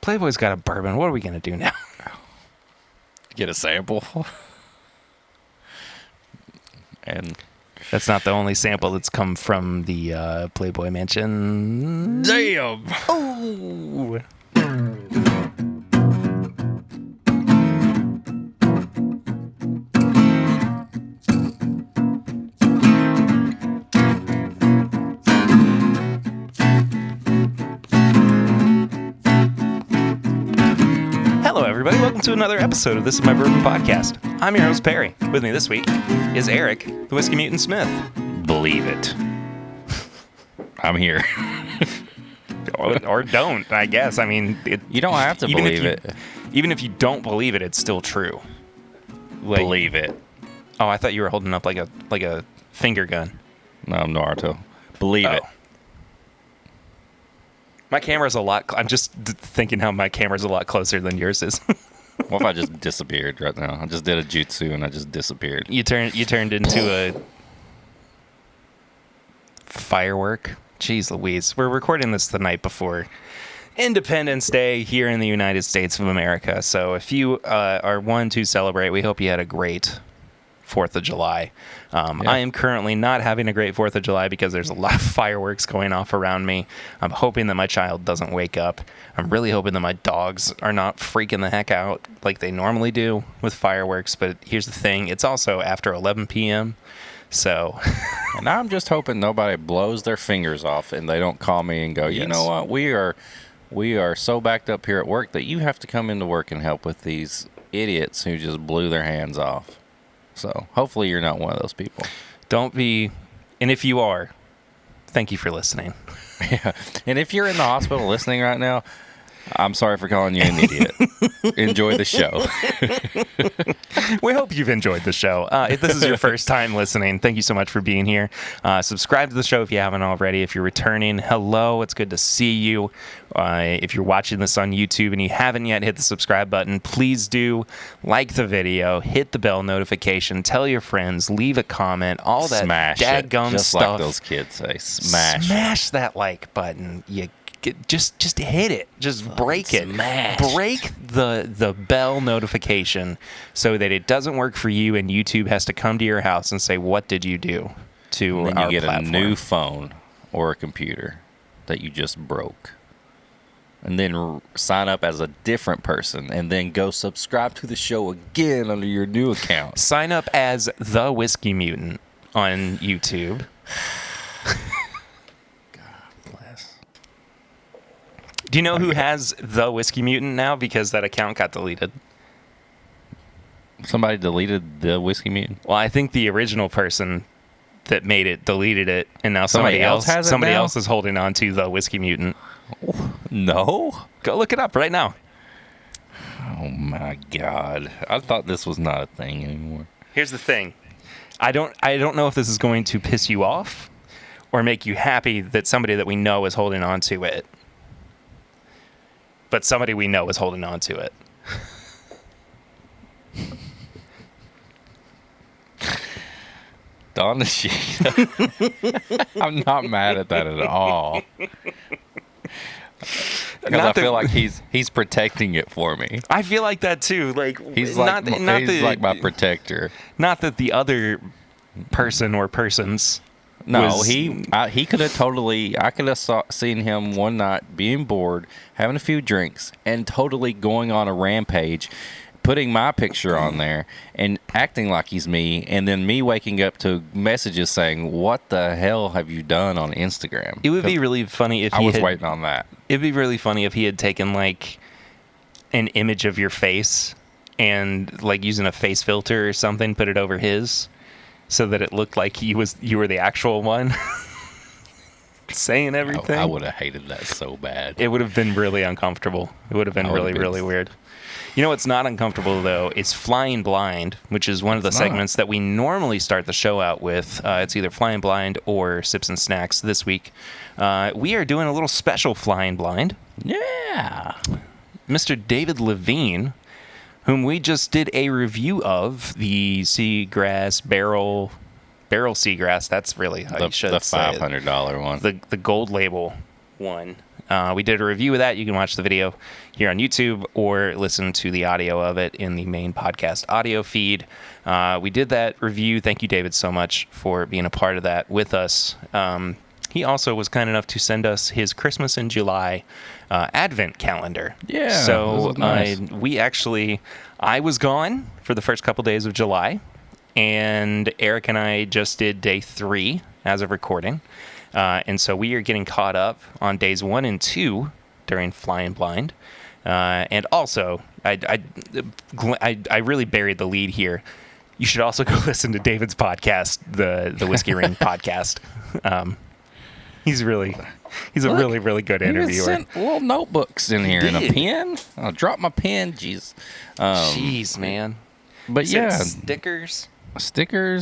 Playboy's got a bourbon. What are we going to do now? Get a sample. And that's not the only sample that's come from the Playboy Mansion. Damn! Oh! Hello, everybody. Welcome to another episode of This Is My Bourbon Podcast. I'm your host, Perry. With me this week is Eric, the Whiskey Mutant Smith. Believe it. I'm here. or don't, I guess. I mean, you don't have to believe it. Even if you don't believe it, it's still true. Believe it. Oh, I thought you were holding up like a finger gun. No, I'm Naruto. Believe it. My camera's a lot... I'm just thinking how my camera's a lot closer than yours is. What if I just disappeared right now? I just did a jutsu and I just disappeared. You turned into a firework? Jeez Louise. We're recording this the night before Independence Day here in the United States of America. So if you are one to celebrate, we hope you had a great 4th of July. I am currently not having a great 4th of July because there's a lot of fireworks going off around me. I'm hoping that my child doesn't wake up. I'm really hoping that my dogs are not freaking the heck out like they normally do with fireworks. But here's the thing. It's also after 11 p.m. So... And I'm just hoping nobody blows their fingers off and they don't call me and go, you know what, we are so backed up here at work that you have to come into work and help with these idiots who just blew their hands off. So hopefully you're not one of those people. Don't be, and if you are, thank you for listening. Yeah. And if you're in the hospital listening right now, I'm sorry for calling you an idiot. Enjoy the show. We hope you've enjoyed the show. If this is your first time listening, thank you so much for being here. Subscribe to the show if you haven't already. If you're returning, hello. It's good to see you. If you're watching this on YouTube and you haven't yet hit the subscribe button, please do like the video, hit the bell notification, tell your friends, leave a comment, all that dadgum just stuff. Like those kids say, smash that like button. Just hit it. Just break it. Smash. Break the bell notification so that it doesn't work for you and YouTube has to come to your house and say, what did you do to our platform? You get a new phone or a computer that you just broke. And then sign up as a different person and then go subscribe to the show again under your new account. Sign up as the Whiskey Mutant on YouTube. Do you know who has the Whiskey Mutant now? Because that account got deleted. Somebody deleted the Whiskey Mutant? Well, I think the original person that made it deleted it, and now somebody else has it. Somebody else is holding on to the Whiskey Mutant. No? Go look it up right now. Oh my God. I thought this was not a thing anymore. Here's the thing. I don't know if this is going to piss you off or make you happy that somebody that we know is holding on to it. But somebody we know is holding on to it. Don the sheet. I'm not mad at that at all. Because I feel like he's protecting it for me. I feel like that too. Like he's like my protector. Not that the other person or persons. No, he could have totally... I could have seen him one night being bored, having a few drinks, and totally going on a rampage, putting my picture on there, and acting like he's me, and then me waking up to messages saying, what the hell have you done on Instagram? It would be really funny if I was waiting on that. It'd be really funny if he had taken, like, an image of your face and, like, using a face filter or something, put it over his... so that it looked like you were the actual one saying everything. I would have hated that so bad. It would have been really uncomfortable. It would have been really weird. You know what's not uncomfortable, though? It's Flying Blind, which is one of the segments that we normally start the show out with. It's either Flying Blind or Sips and Snacks this week. We are doing a little special Flying Blind. Yeah. Mr. David Levine, whom we just did a review of, the seagrass barrel seagrass. That's really how you should say it. The $500 one. The gold label one. We did a review of that. You can watch the video here on YouTube or listen to the audio of it in the main podcast audio feed. We did that review. Thank you, David, so much for being a part of that with us. He also was kind enough to send us his Christmas in July Advent calendar. Yeah. So nice. I was gone for the first couple days of July, and Eric and I just did day 3 as of recording. And so we are getting caught up on days 1 and 2 during Flying Blind. And also, I really buried the lead here. You should also go listen to David's podcast, the Whiskey Ring podcast. He's a really good interviewer. He sent little notebooks in here and a pen. I'll drop my pen. Jeez. Jeez, man. But yeah, stickers,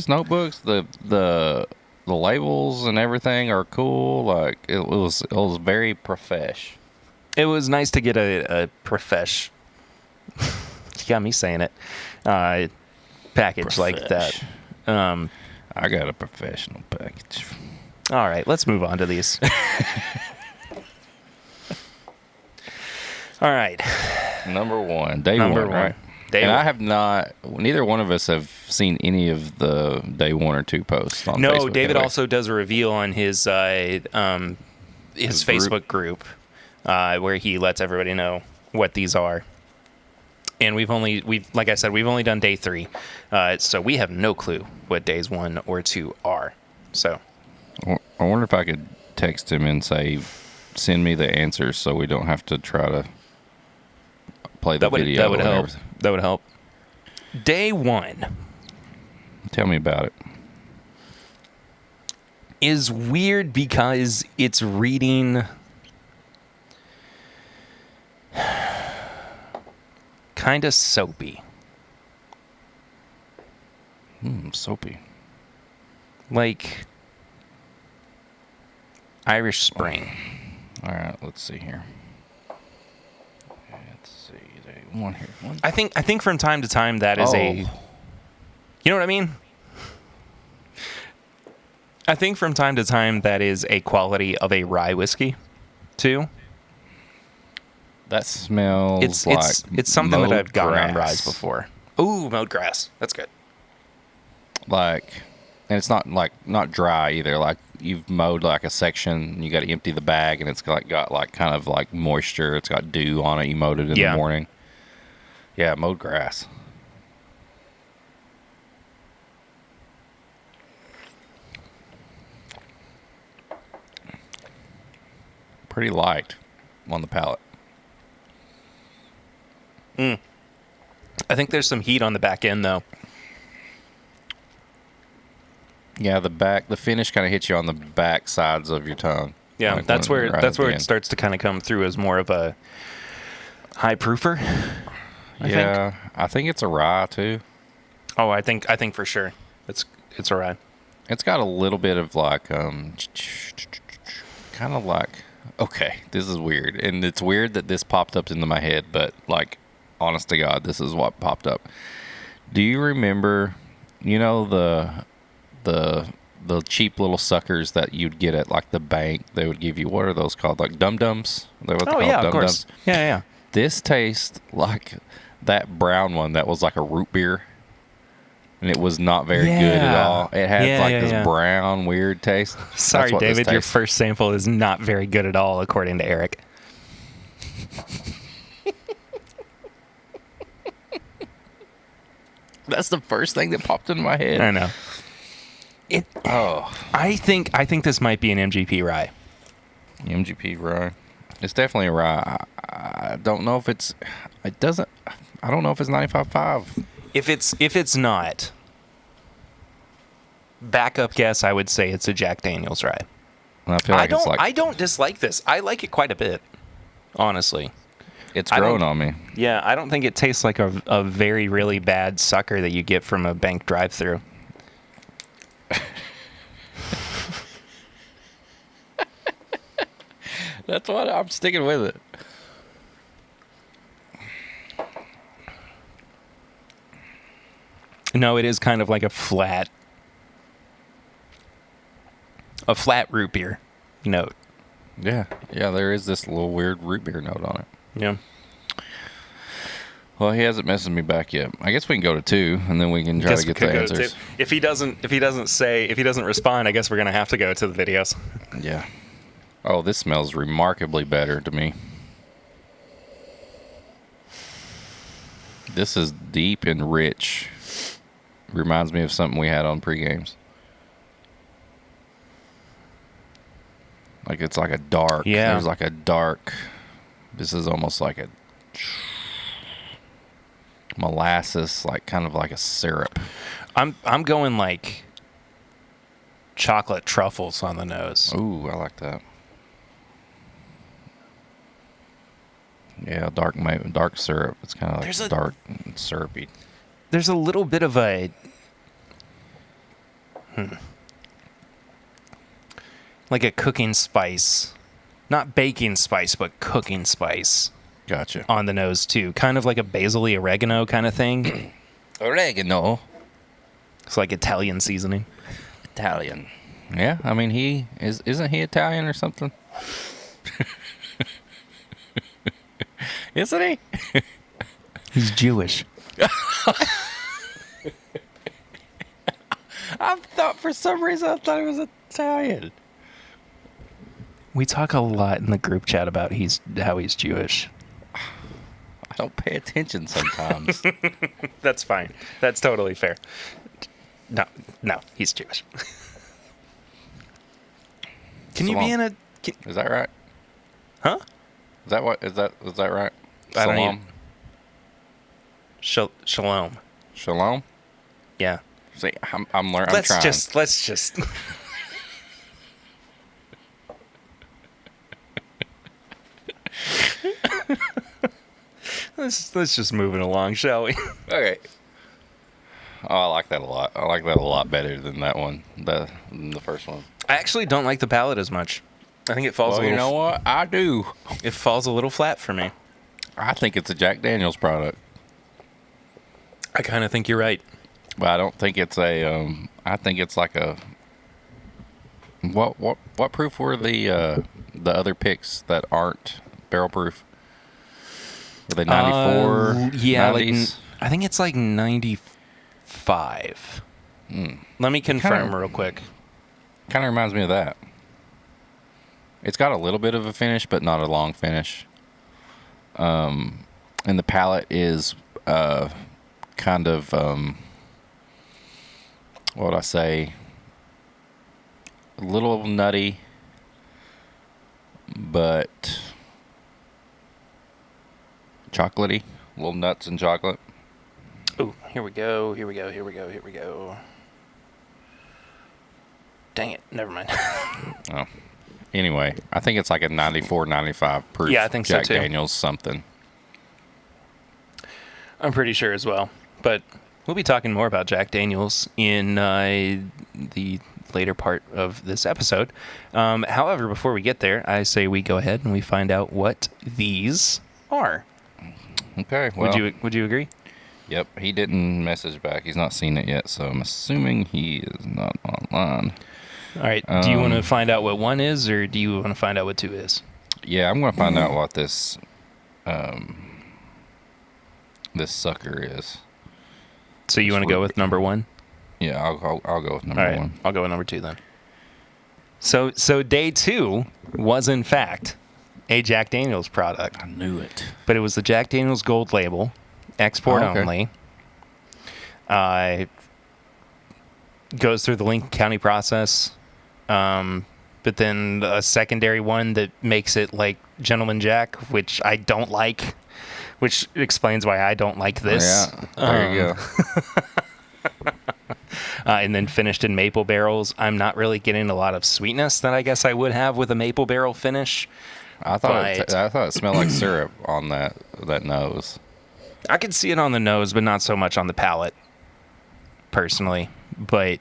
notebooks, the labels and everything are cool. Like it was very profesh. It was nice to get a profesh. You got me saying it. Package like that. I got a professional package. All right, let's move on to these. All right. Number 1, day 1, right? Day 1. I have not. Neither one of us have seen any of the day 1 or 2 posts on Facebook. No, David also does a reveal on his Facebook group where he lets everybody know what these are. And we've like I said, we've only done day 3, so we have no clue what days 1 or 2 are. So. I wonder if I could text him and say, send me the answers so we don't have to try to play the video. That would help. That would help. Day 1. Tell me about it. Is weird because it's reading kind of soapy. Soapy. Like Irish Spring. All right, let's see here. Let's see. Day 1 here. I think from time to time that is you know what I mean? I think from time to time that is a quality of a rye whiskey, too. That smells it's something that I've gotten on grass. ryes before. Ooh, mowed grass. That's good. And it's not dry either. Like you've mowed like a section, and you got to empty the bag, and it's got kind of like moisture. It's got dew on it. You mowed it in the morning. Yeah, mowed grass. Pretty light on the palate. I think there's some heat on the back end though. Yeah, the finish kind of hits you on the back sides of your tongue. Yeah, like that's where it starts to kind of come through as more of a high proofer. I think it's a rye too. Oh, I think for sure it's a rye. It's got a little bit of like kind of like, okay, this is weird, and it's weird that this popped up into my head, but like, honest to God, this is what popped up. Do you remember, the cheap little suckers that you'd get at like the bank? They would give you, what are those called? Like dum-dums? Of course. Yeah. This tastes like that brown one that was like a root beer, and it was not very good at all. It had this brown weird taste. Sorry, David, your first sample is not very good at all, according to Eric. That's the first thing that popped into my head. I know. I think this might be an MGP rye. MGP rye. It's definitely a rye. I don't know if it's. It doesn't. I don't know if it's 95.5. If it's not, backup guess, I would say it's a Jack Daniel's rye. And I feel like I don't dislike this. I like it quite a bit, honestly. It's growing on me. Yeah, I don't think it tastes like a very, really bad sucker that you get from a bank drive-thru. That's what I'm sticking with it. No, it is kind of like a flat root beer note. Yeah. Yeah, there is this little weird root beer note on it. Yeah. Well, he hasn't messaged me back yet. I guess we can go to 2, and then we can try to get the answers. If he doesn't respond, I guess we're gonna have to go to the videos. Yeah. Oh, this smells remarkably better to me. This is deep and rich. Reminds me of something we had on pre-games. Like it's like a dark. Yeah. There's like a dark. This is almost like a molasses, like kind of like a syrup. I'm going like chocolate truffles on the nose. Ooh, I like that. Yeah, dark syrup. It's kind of like dark and syrupy. There's a little bit of a like a cooking spice, not baking spice, but cooking spice. Gotcha. On the nose too, kind of like a basil-y oregano kind of thing. Oregano. It's like Italian seasoning. Italian. Yeah, I mean isn't he Italian or something? Isn't he? He's Jewish. For some reason I thought he was Italian. We talk a lot in the group chat about how he's Jewish. I don't pay attention sometimes. That's fine. That's totally fair. No, he's Jewish. Can you be in a? Is that right? Huh? Is that right? I don't Salam? Shalom. Shalom? Yeah. See, I'm learning. Let's just. Let's just move it along, shall we? Okay. Oh, I like that a lot. I like that a lot better than that one, than the first one. I actually don't like the palate as much. I think it falls. Well, you know what? I do. It falls a little flat for me. I think it's a Jack Daniel's product. I kind of think you're right. But I don't think it's a. I think it's like a. What proof were the other picks that aren't barrel proof? Were they 94? Yeah, 90s? I think it's like 95. Let me confirm real quick. Kind of reminds me of that. It's got a little bit of a finish, but not a long finish. And the palate is kind of, what would I say? A little nutty, but chocolatey. Little nuts and chocolate. Oh, here we go. Dang it. Never mind. Oh. Anyway, I think it's like a 94, 95 proof. Yeah, I think so Jack too. Daniel's something. I'm pretty sure as well. But we'll be talking more about Jack Daniel's in the later part of this episode. However, before we get there, I say we go ahead and we find out what these are. Okay. Well, Would you agree? Yep. He didn't message back. He's not seen it yet, so I'm assuming he is not online. All right. Do you want to find out what 1 is, or do you want to find out what 2 is? Yeah, I'm going to find out what this this sucker is. So you want to go with number 1? Yeah, I'll go with number 1. I'll go with number 2 then. So day 2 was in fact a Jack Daniel's product. I knew it. But it was the Jack Daniel's Gold Label, export only. Goes through the Lincoln County process, but then a secondary one that makes it like Gentleman Jack, which I don't like, which explains why I don't like this. Yeah, there you go. And then finished in maple barrels. I'm not really getting a lot of sweetness that I guess I would have with a maple barrel finish. I thought it smelled like syrup on that nose. I could see it on the nose, but not so much on the palate, personally. But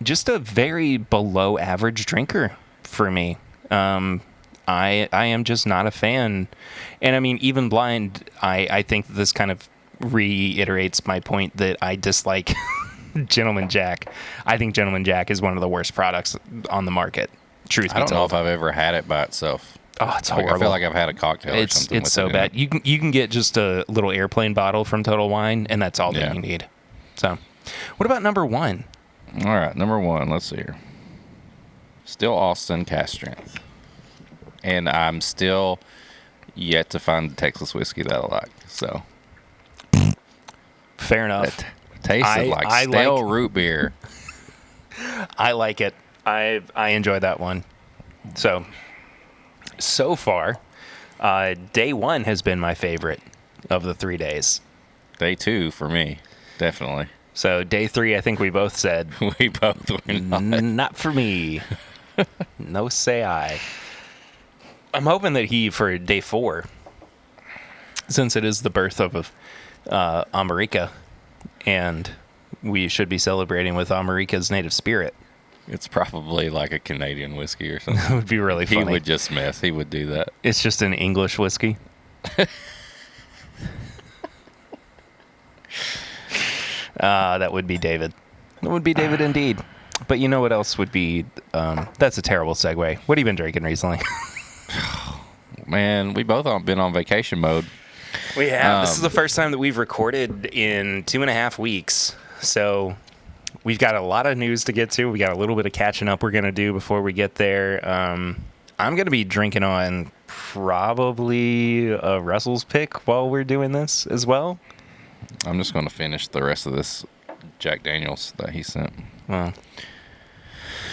just a very below average drinker for me. I am just not a fan. And I mean, even blind, I think this kind of reiterates my point that I dislike Gentleman Jack. I think Gentleman Jack is one of the worst products on the market. Truth be I don't know told. if I've ever had it by itself. Oh, it's Like, horrible. I feel like I've had a cocktail or something. It's so with it in bad. it. You can get just a little airplane bottle from Total Wine, and that's all that Yeah. you need. So, what about number 1? All right, number 1. Let's see here. Still Austin cast strength, and I'm still yet to find the Texas whiskey that I like. So Fair enough. it tasted like stale root beer. I like it. I enjoy that one. So far, day 1 has been my favorite of the 3 days. Day 2 for me, definitely. So day 3, I think we both said We both were not. not for me. No say I. I'm hoping that for day 4, since it is the birth of America, and we should be celebrating with America's native spirit. It's probably like a Canadian whiskey or something. It would be really funny. He would just mess. He would do that. It's just an English whiskey. That would be David. That would be David indeed. But you know what else would be? That's a terrible segue. What have you been drinking recently? Man, we both been on vacation mode. We have. This is the first time that we've recorded in 2.5 weeks. So we've got a lot of news to get to. We got a little bit of catching up we're going to do before we get there. I'm going to be drinking on probably a Russell's pick while we're doing this as well. I'm just going to finish the rest of this Jack Daniels that he sent. Well,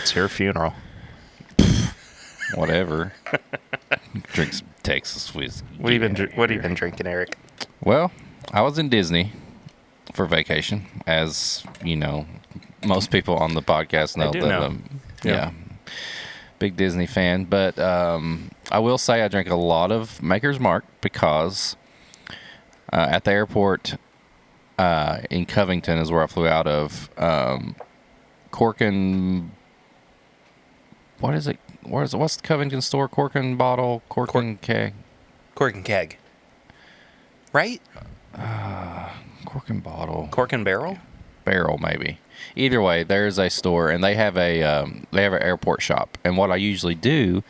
it's your funeral. Whatever. Drink some Texas whiskey. What have you been drinking, Eric? Well, I was in Disney for vacation, as you know, most people on the podcast know I do that. know. Yeah, big Disney fan. But I will say I drank a lot of Maker's Mark because at the airport in Covington is where I flew out of. Corkin. What is it? What's the Covington store? Corkin bottle, Corkin keg. Cork and keg. Right? Corkin bottle. Cork and barrel? Barrel, maybe. Either way, there's a store, and they have an airport shop. And what I usually do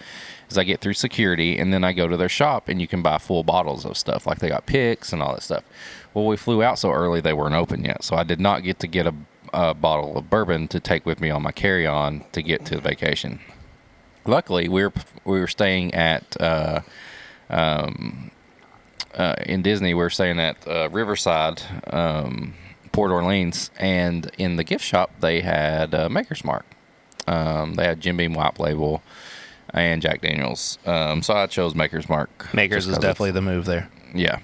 is I get through security, and then I go to their shop, and you can buy full bottles of stuff. Like they got picks and all that stuff. Well, we flew out so early they weren't open yet, so I did not get to get a bottle of bourbon to take with me on my carry-on to get to the vacation. Luckily, we were staying at in Disney. We were staying at Riverside, Port Orleans, and in the gift shop they had Maker's Mark. They had Jim Beam White Label and Jack Daniels. So I chose Maker's Mark. Maker's is definitely the move there. Yeah.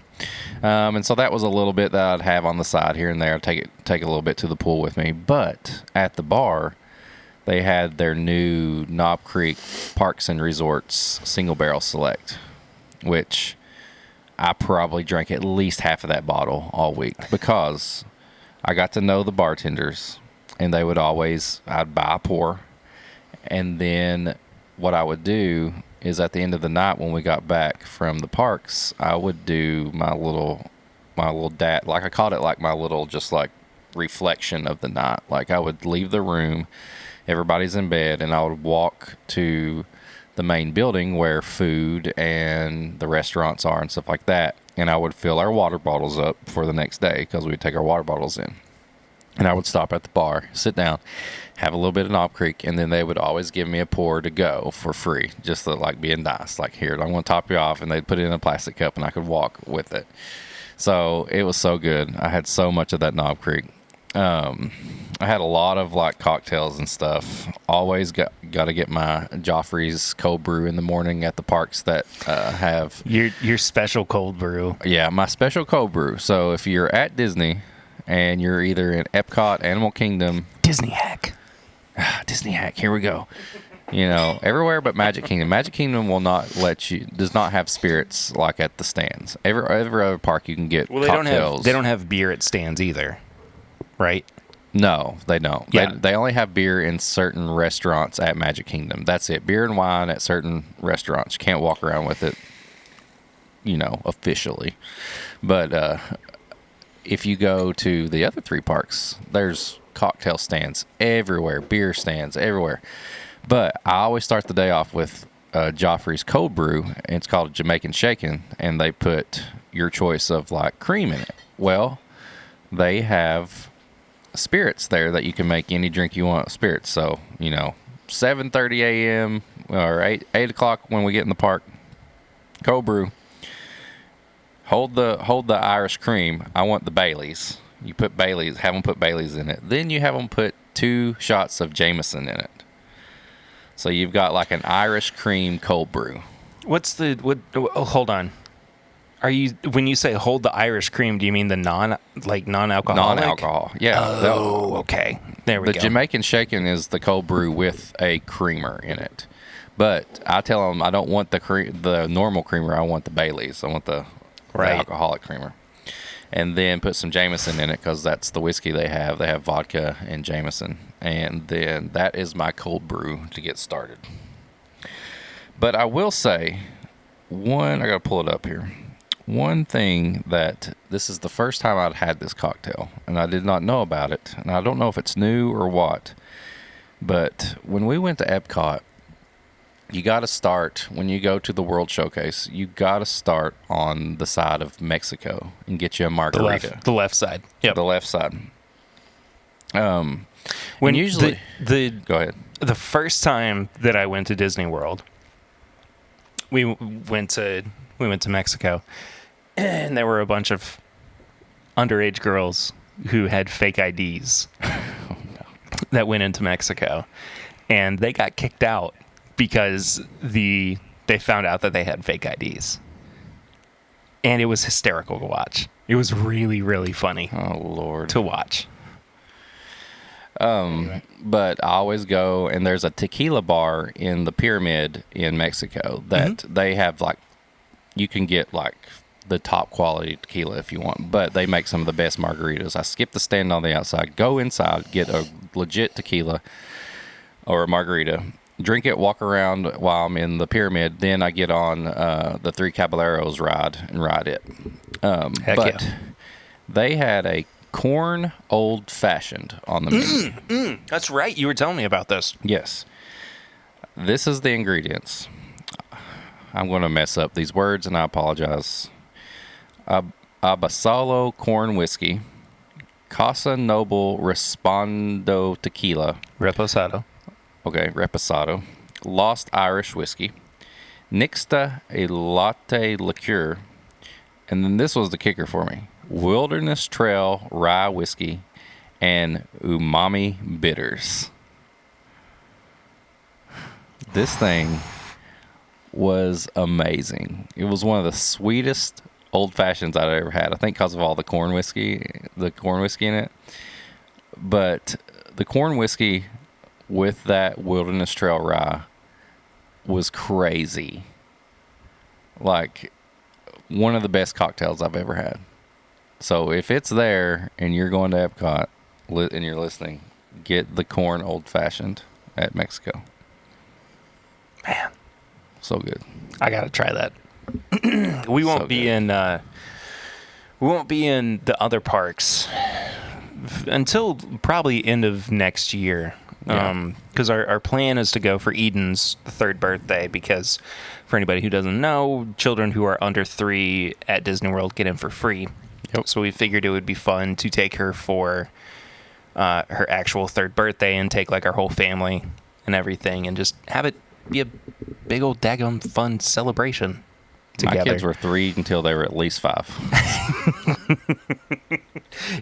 And so that was a little bit that I'd have on the side here and there. Take a little bit to the pool with me. But at the bar, they had their new Knob Creek Parks and Resorts Single Barrel Select, which I probably drank at least half of that bottle all week because I got to know the bartenders, and they would I'd buy a pour, and then what I would do is at the end of the night when we got back from the parks, I would do my little like I called it, like my little just like reflection of the night. Like I would leave the room, everybody's in bed, and I would walk to the main building where food and the restaurants are and stuff like that, and I would fill our water bottles up for the next day because we would take our water bottles in. And I would stop at the bar, sit down, have a little bit of Knob Creek, and then they would always give me a pour to go for free, just to like being nice. Like, here, I'm going to top you off, and they'd put it in a plastic cup, and I could walk with it. So it was so good. I had so much of that Knob Creek. I had a lot of like cocktails and stuff. Always got to get my Joffrey's cold brew in the morning at the parks that have your special cold brew. Yeah, my special cold brew. So if you're at Disney and you're either in Epcot, Animal Kingdom, Disney hack. Disney hack. Here we go. You know, everywhere but Magic Kingdom. Magic Kingdom does not have spirits like at the stands. Every other park you can get cocktails. They don't have beer at stands either, right? No, they don't. Yeah. They only have beer in certain restaurants at Magic Kingdom. That's it. Beer and wine at certain restaurants. You can't walk around with it, officially. But if you go to the other three parks, there's cocktail stands everywhere, beer stands everywhere. But I always start the day off with Joffrey's cold brew, and it's called Jamaican Shaken, and they put your choice of like cream in it. Well, they have spirits there that you can make any drink you want spirits. So 7:30 a.m. or 8 o'clock when we get in the park, cold brew. Hold the Irish cream. I want the Baileys. You put Baileys, have them put Baileys in it. Then you have them put 2 shots of Jameson in it. So you've got like an Irish cream cold brew. Oh, hold on. When you say hold the Irish cream, do you mean the non-alcoholic? Non-alcohol, yeah. Oh, okay. There we go. The Jamaican Shaken is the cold brew with a creamer in it. But I tell them I don't want the normal creamer. I want the Baileys. I want the alcoholic creamer. And then put some Jameson in it because that's the whiskey they have. They have vodka and Jameson. And then that is my cold brew to get started. But I will say, I got to pull it up here. One thing that this is the first time I'd had this cocktail, and I did not know about it. And I don't know if it's new or what. But when we went to Epcot, you got to start, when you go to the World Showcase, you got to start on the side of Mexico and get you a margarita. The left side. Yep. The left side. When usually... Go ahead. The first time that I went to Disney World, we went to Mexico, and there were a bunch of underage girls who had fake IDs that went into Mexico, and they got kicked out because they found out that they had fake IDs. And it was hysterical to watch. It was really, really funny. Oh, Lord. To watch. But I always go, and there's a tequila bar in the Pyramid in Mexico that they have, like, you can get, like, the top quality tequila if you want, but they make some of the best margaritas. I skip the stand on the outside, go inside, get a legit tequila or a margarita, drink it, walk around while I'm in the Pyramid. Then I get on the Three Caballeros ride and ride it. But they had a corn old fashioned on the menu. That's right. You were telling me about this. Yes. This is the ingredients. I'm going to mess up these words, and I apologize. Abasalo corn whiskey, Casa Noble Respondo tequila. Reposado. Okay, Reposado. Lost Irish whiskey. Nixta a latte liqueur. And then this was the kicker for me. Wilderness Trail rye whiskey and umami bitters. This thing was amazing. It was one of the sweetest old fashions I've ever had. I think because of all the corn whiskey in it. But the corn whiskey with that Wilderness Trail rye was crazy. Like, one of the best cocktails I've ever had. So if it's there and you're going to Epcot and you're listening, get the corn old fashioned at Mexico. Man, so good. I gotta try that. We won't be in the other parks until probably end of next year. Because our plan is to go for Eden's 3rd birthday, because for anybody who doesn't know, children who are under 3 at Disney World get in for free. Yep. So we figured it would be fun to take her for her actual 3rd birthday and take like our whole family and everything and just have it be a big old daggum fun celebration together. My kids were 3 until they were at least 5.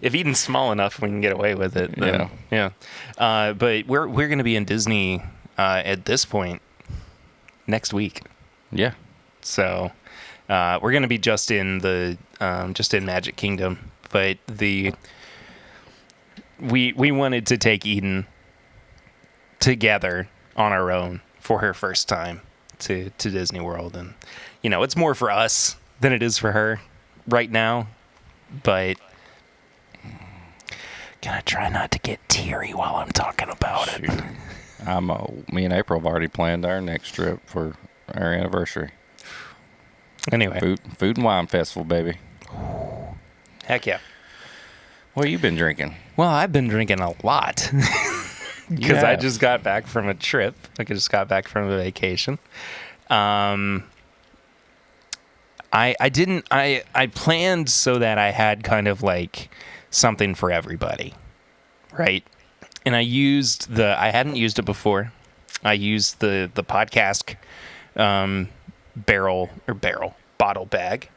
If Eden's small enough, we can get away with it. Then, yeah. But we're going to be in Disney at this point next week. Yeah. So we're going to be just in Magic Kingdom, but we wanted to take Eden together on our own for her first time to Disney World, and it's more for us than it is for her right now, but gonna try not to get teary while I'm talking about it. Me and April have already planned our next trip for our anniversary. Anyway, food and wine festival, baby. Heck yeah. What have you been drinking? Well, I've been drinking a lot. because I just got back from a trip. I just got back from a vacation. I planned so that I had kind of like something for everybody, right? And I hadn't used it before. I used the podcast bottle bag.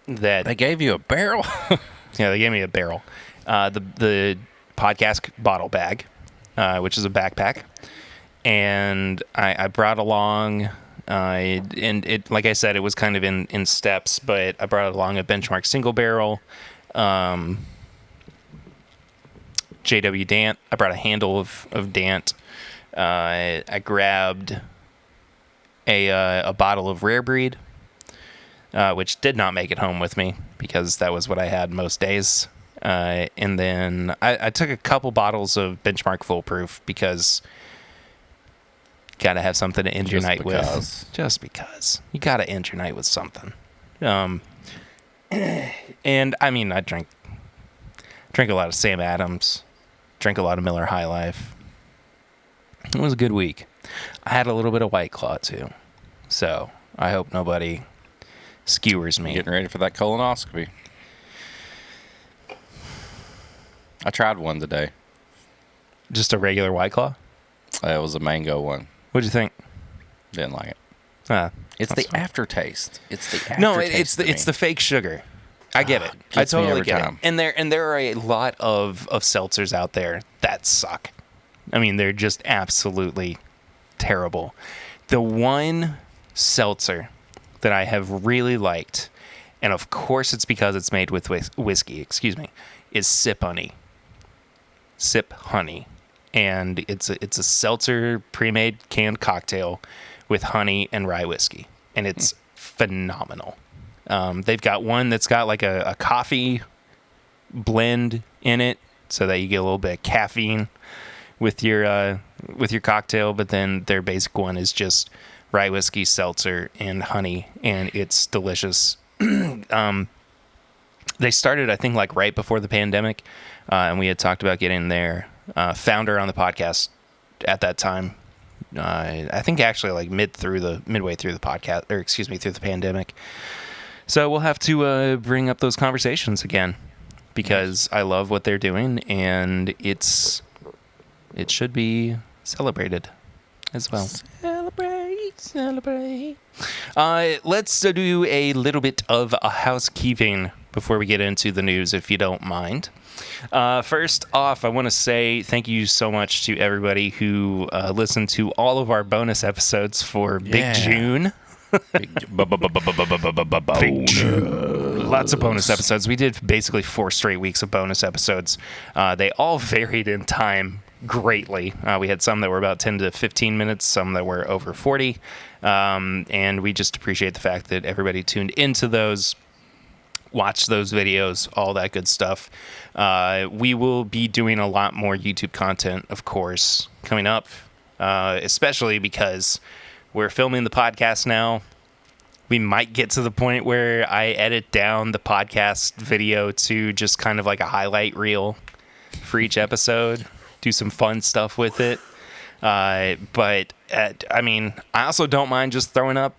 That they gave you a barrel. Yeah, they gave me a barrel. The podcast bottle bag, which is a backpack, and I brought along. And it, like I said, it was kind of in steps, but I brought along a Benchmark single barrel, JW Dant. I brought a handle of Dant. I grabbed a bottle of Rare Breed, which did not make it home with me because that was what I had most days. And then I took a couple bottles of Benchmark Foolproof because got to have something to end your night with. Just because. You got to end your night with something. And I mean, I drank a lot of Sam Adams, drank a lot of Miller High Life. It was a good week. I had a little bit of White Claw too. So I hope nobody skewers me. Getting ready for that colonoscopy. I tried one today. Just a regular White Claw? It was a mango one. What'd you think? Didn't like it. It's the aftertaste. It's the aftertaste. No, it's the fake sugar. I get it. I totally get it. And there are a lot of seltzers out there that suck. I mean, they're just absolutely terrible. The one seltzer that I have really liked, and of course it's because it's made with whiskey, is Sip Honey. Sip Honey. And it's a seltzer pre-made canned cocktail with honey and rye whiskey. And it's phenomenal. They've got one that's got like a coffee blend in it so that you get a little bit of caffeine with your cocktail, but then their basic one is just rye whiskey, seltzer, and honey, and it's delicious. They started, I think, like right before the pandemic, and we had talked about getting their founder on the podcast at that time. I think actually like midway through the podcast, or through the pandemic. So we'll have to bring up those conversations again because I love what they're doing, and it should be celebrated as well. Celebrate. Let's do a little bit of a housekeeping before we get into the news, if you don't mind. First off, I want to say thank you so much to everybody who listened to all of our bonus episodes for Big June. Big June. Lots of bonus episodes. We did basically 4 straight weeks of bonus episodes. They all varied in time greatly. We had some that were about 10 to 15 minutes, some that were over 40. And we just appreciate the fact that everybody tuned into those, watched those videos, all that good stuff. We will be doing a lot more YouTube content, of course, coming up, especially because we're filming the podcast now. We might get to the point where I edit down the podcast video to just kind of like a highlight reel for each episode, do some fun stuff with it. But I mean, I also don't mind just throwing up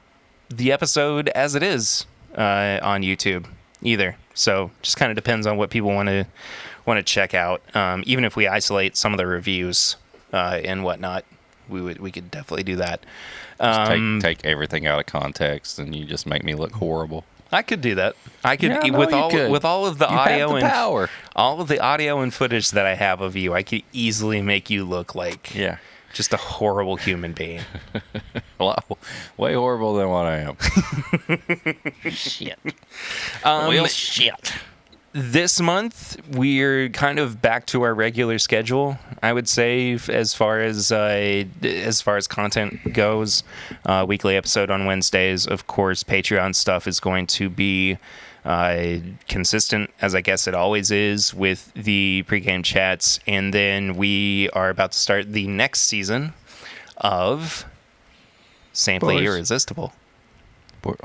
the episode as it is on YouTube either. So just kind of depends on what people want to check out. Even if we isolate some of the reviews and whatnot, we could definitely do that. Just take everything out of context, and you just make me look horrible. I could do that. I could with all of the audio and all of the audio and footage that I have of you, I could easily make you look like just a horrible human being. Way horrible than what I am. Shit. Shit. This month we're kind of back to our regular schedule, I would say, as far as content goes. Weekly episode on Wednesdays. Of course, Patreon stuff is going to be consistent, as I guess it always is, with the pregame chats. And then we are about to start the next season of Samply Irresistible.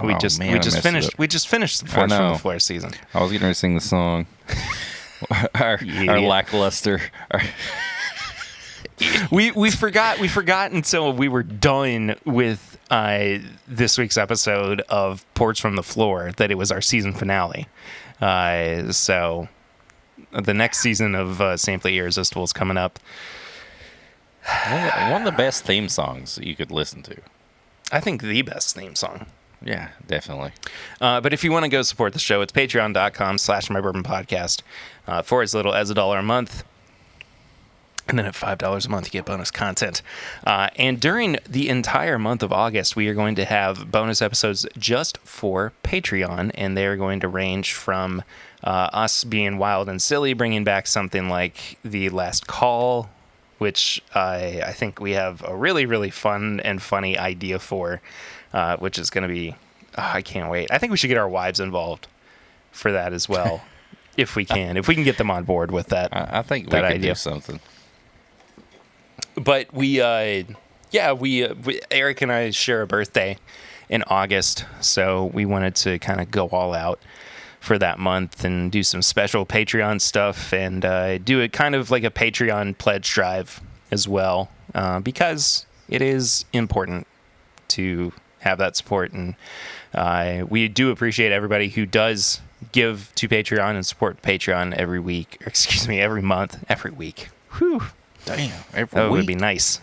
We just finished the Force from the Floor season. I was going to sing the song. our lackluster. We forgot until we were done with this week's episode of Ports from the Floor that it was our season finale. So the next season of Saintly Irresistible is coming up. One of the best theme songs you could listen to. I think the best theme song. Yeah, definitely. But if you want to go support the show, it's patreon.com/mybourbonpodcast for as little as $1 a month. And then at $5 a month, you get bonus content. And during the entire month of August, we are going to have bonus episodes just for Patreon. And they are going to range from us being wild and silly, bringing back something like The Last Call, which I think we have a really, really fun and funny idea for, which is going to be, I can't wait. I think we should get our wives involved for that as well, if we can. If we can get them on board with that. I think that we could idea. do something. But we Eric and I share a birthday in August, so we wanted to kind of go all out for that month and do some special Patreon stuff and do it kind of like a Patreon pledge drive as well, because it is important to have that support. And we do appreciate everybody who does give to Patreon and support Patreon every month, every week. Whew. Damn, That would be nice.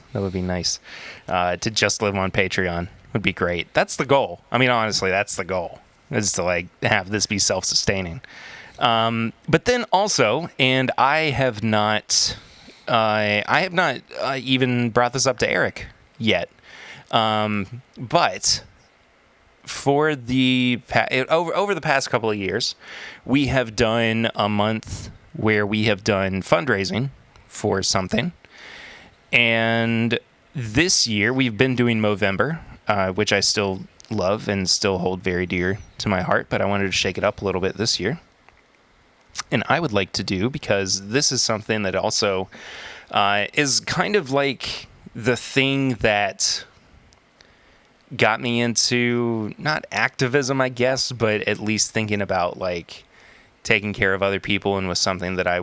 To just live on Patreon would be great. That's the goal. I mean, honestly, that's the goal, is to like have this be self-sustaining. But then also, and I have not even brought this up to Eric yet. But for over the past couple of years, we have done a month where we have done fundraising for something. And this year we've been doing Movember, which I still love and still hold very dear to my heart, but I wanted to shake it up a little bit this year. And I would like to do, because this is something that also is kind of like the thing that got me into, not activism, I guess, but at least thinking about like taking care of other people, and was something that I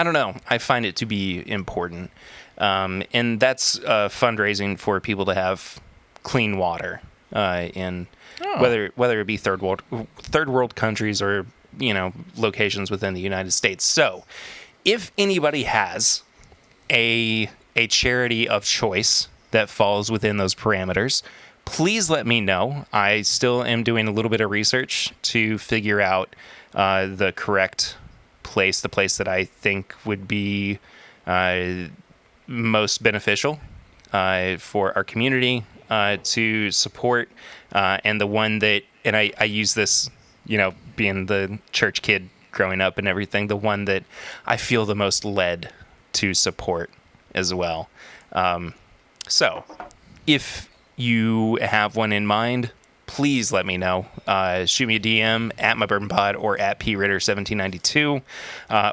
don't know. I find it to be important. And that's fundraising for people to have clean water in whether it be third world countries or, locations within the United States. So if anybody has a charity of choice that falls within those parameters, please let me know. I still am doing a little bit of research to figure out the correct place, the place that I think would be most beneficial for our community to support, and the one that, and I use this, being the church kid growing up and everything, the one that I feel the most led to support as well. So if you have one in mind, please let me know. Shoot me a DM at mybourbonpod or at pritter1792,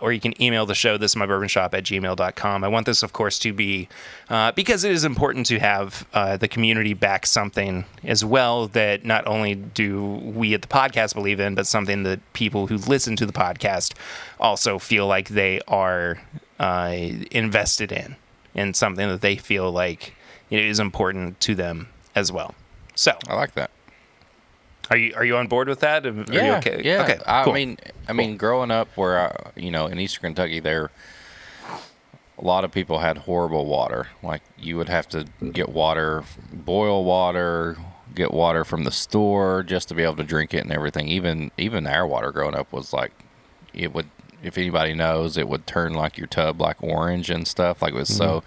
or you can email the show, thisismybourbonshop@gmail.com. I want this, of course, to be, because it is important to have the community back something as well that not only do we at the podcast believe in, but something that people who listen to the podcast also feel like they are invested in, and something that they feel like it is important to them as well. So I like that. Are you on board with that? Are you okay? Yeah. Okay. Cool. I mean, growing up where in Eastern Kentucky, a lot of people had horrible water. Like, you would have to get water, boil water, get water from the store just to be able to drink it and everything. Even our water growing up was like, it would, if anybody knows, it would turn like your tub like orange and stuff. Like, it was so,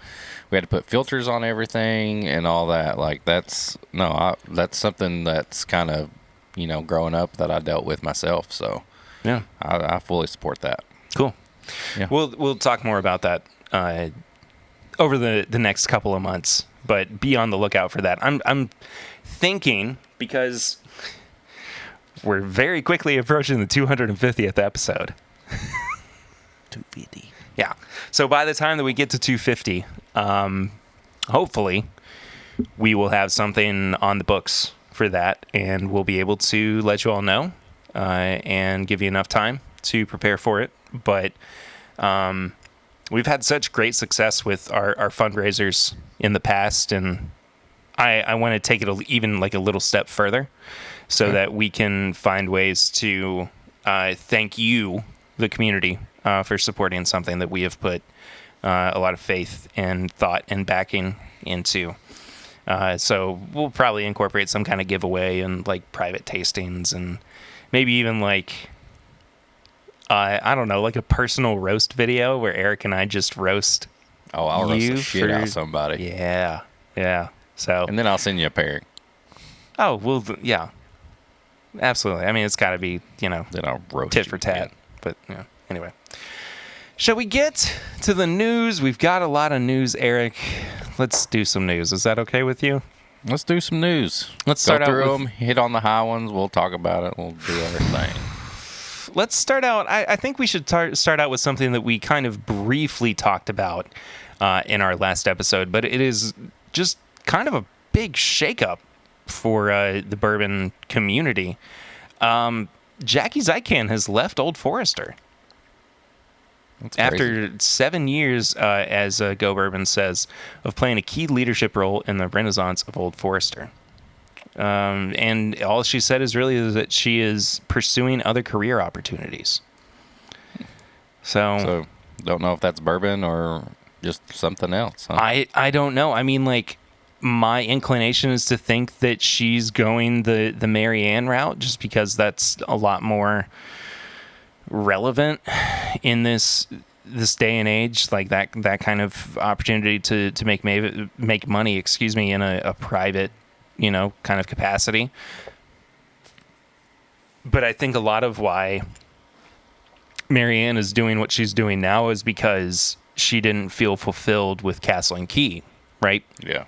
we had to put filters on everything and all that. Like, that's something that's kind of, growing up that I dealt with myself. So yeah, I fully support that. Cool. Yeah. We'll talk more about that over the next couple of months, but be on the lookout for that. I'm thinking, because we're very quickly approaching the 250th episode. 250. Yeah. So by the time that we get to 250, hopefully we will have something on the books for that, and we'll be able to let you all know and give you enough time to prepare for it, but we've had such great success with our fundraisers in the past, and I want to take it even like a little step further so that we can find ways to thank you, the community, for supporting something that we have put a lot of faith and thought and backing into. So we'll probably incorporate some kind of giveaway and like private tastings and maybe even like, I don't know, like a personal roast video where Eric and I just roast. Oh, I'll roast the shit out of somebody. Yeah. Yeah. So. And then I'll send you a pair. Oh, well, yeah. Absolutely. I mean, it's got to be, Then I'll roast tit for tat. But, anyway. Shall we get to the news? We've got a lot of news, Eric. Let's do some news. Is that okay with you? Let's do some news. Let's start Go through out with them, hit on the high ones. We'll talk about it. We'll do our thing. Let's start out. I think we should start out with something that we kind of briefly talked about in our last episode, but it is just kind of a big shakeup for the bourbon community. Jackie Zykan has left Old Forester. After 7 years, as Go Bourbon says, of playing a key leadership role in the renaissance of Old Forester. And all she said is that she is pursuing other career opportunities. So don't know if that's bourbon or just something else. Huh? I don't know. I mean, like, my inclination is to think that she's going the Mary Ann route just because that's a lot more relevant in this day and age, like that kind of opportunity to make money, in a private, kind of capacity. But I think a lot of why Mary Ann is doing what she's doing now is because she didn't feel fulfilled with Castle and Key, right? Yeah.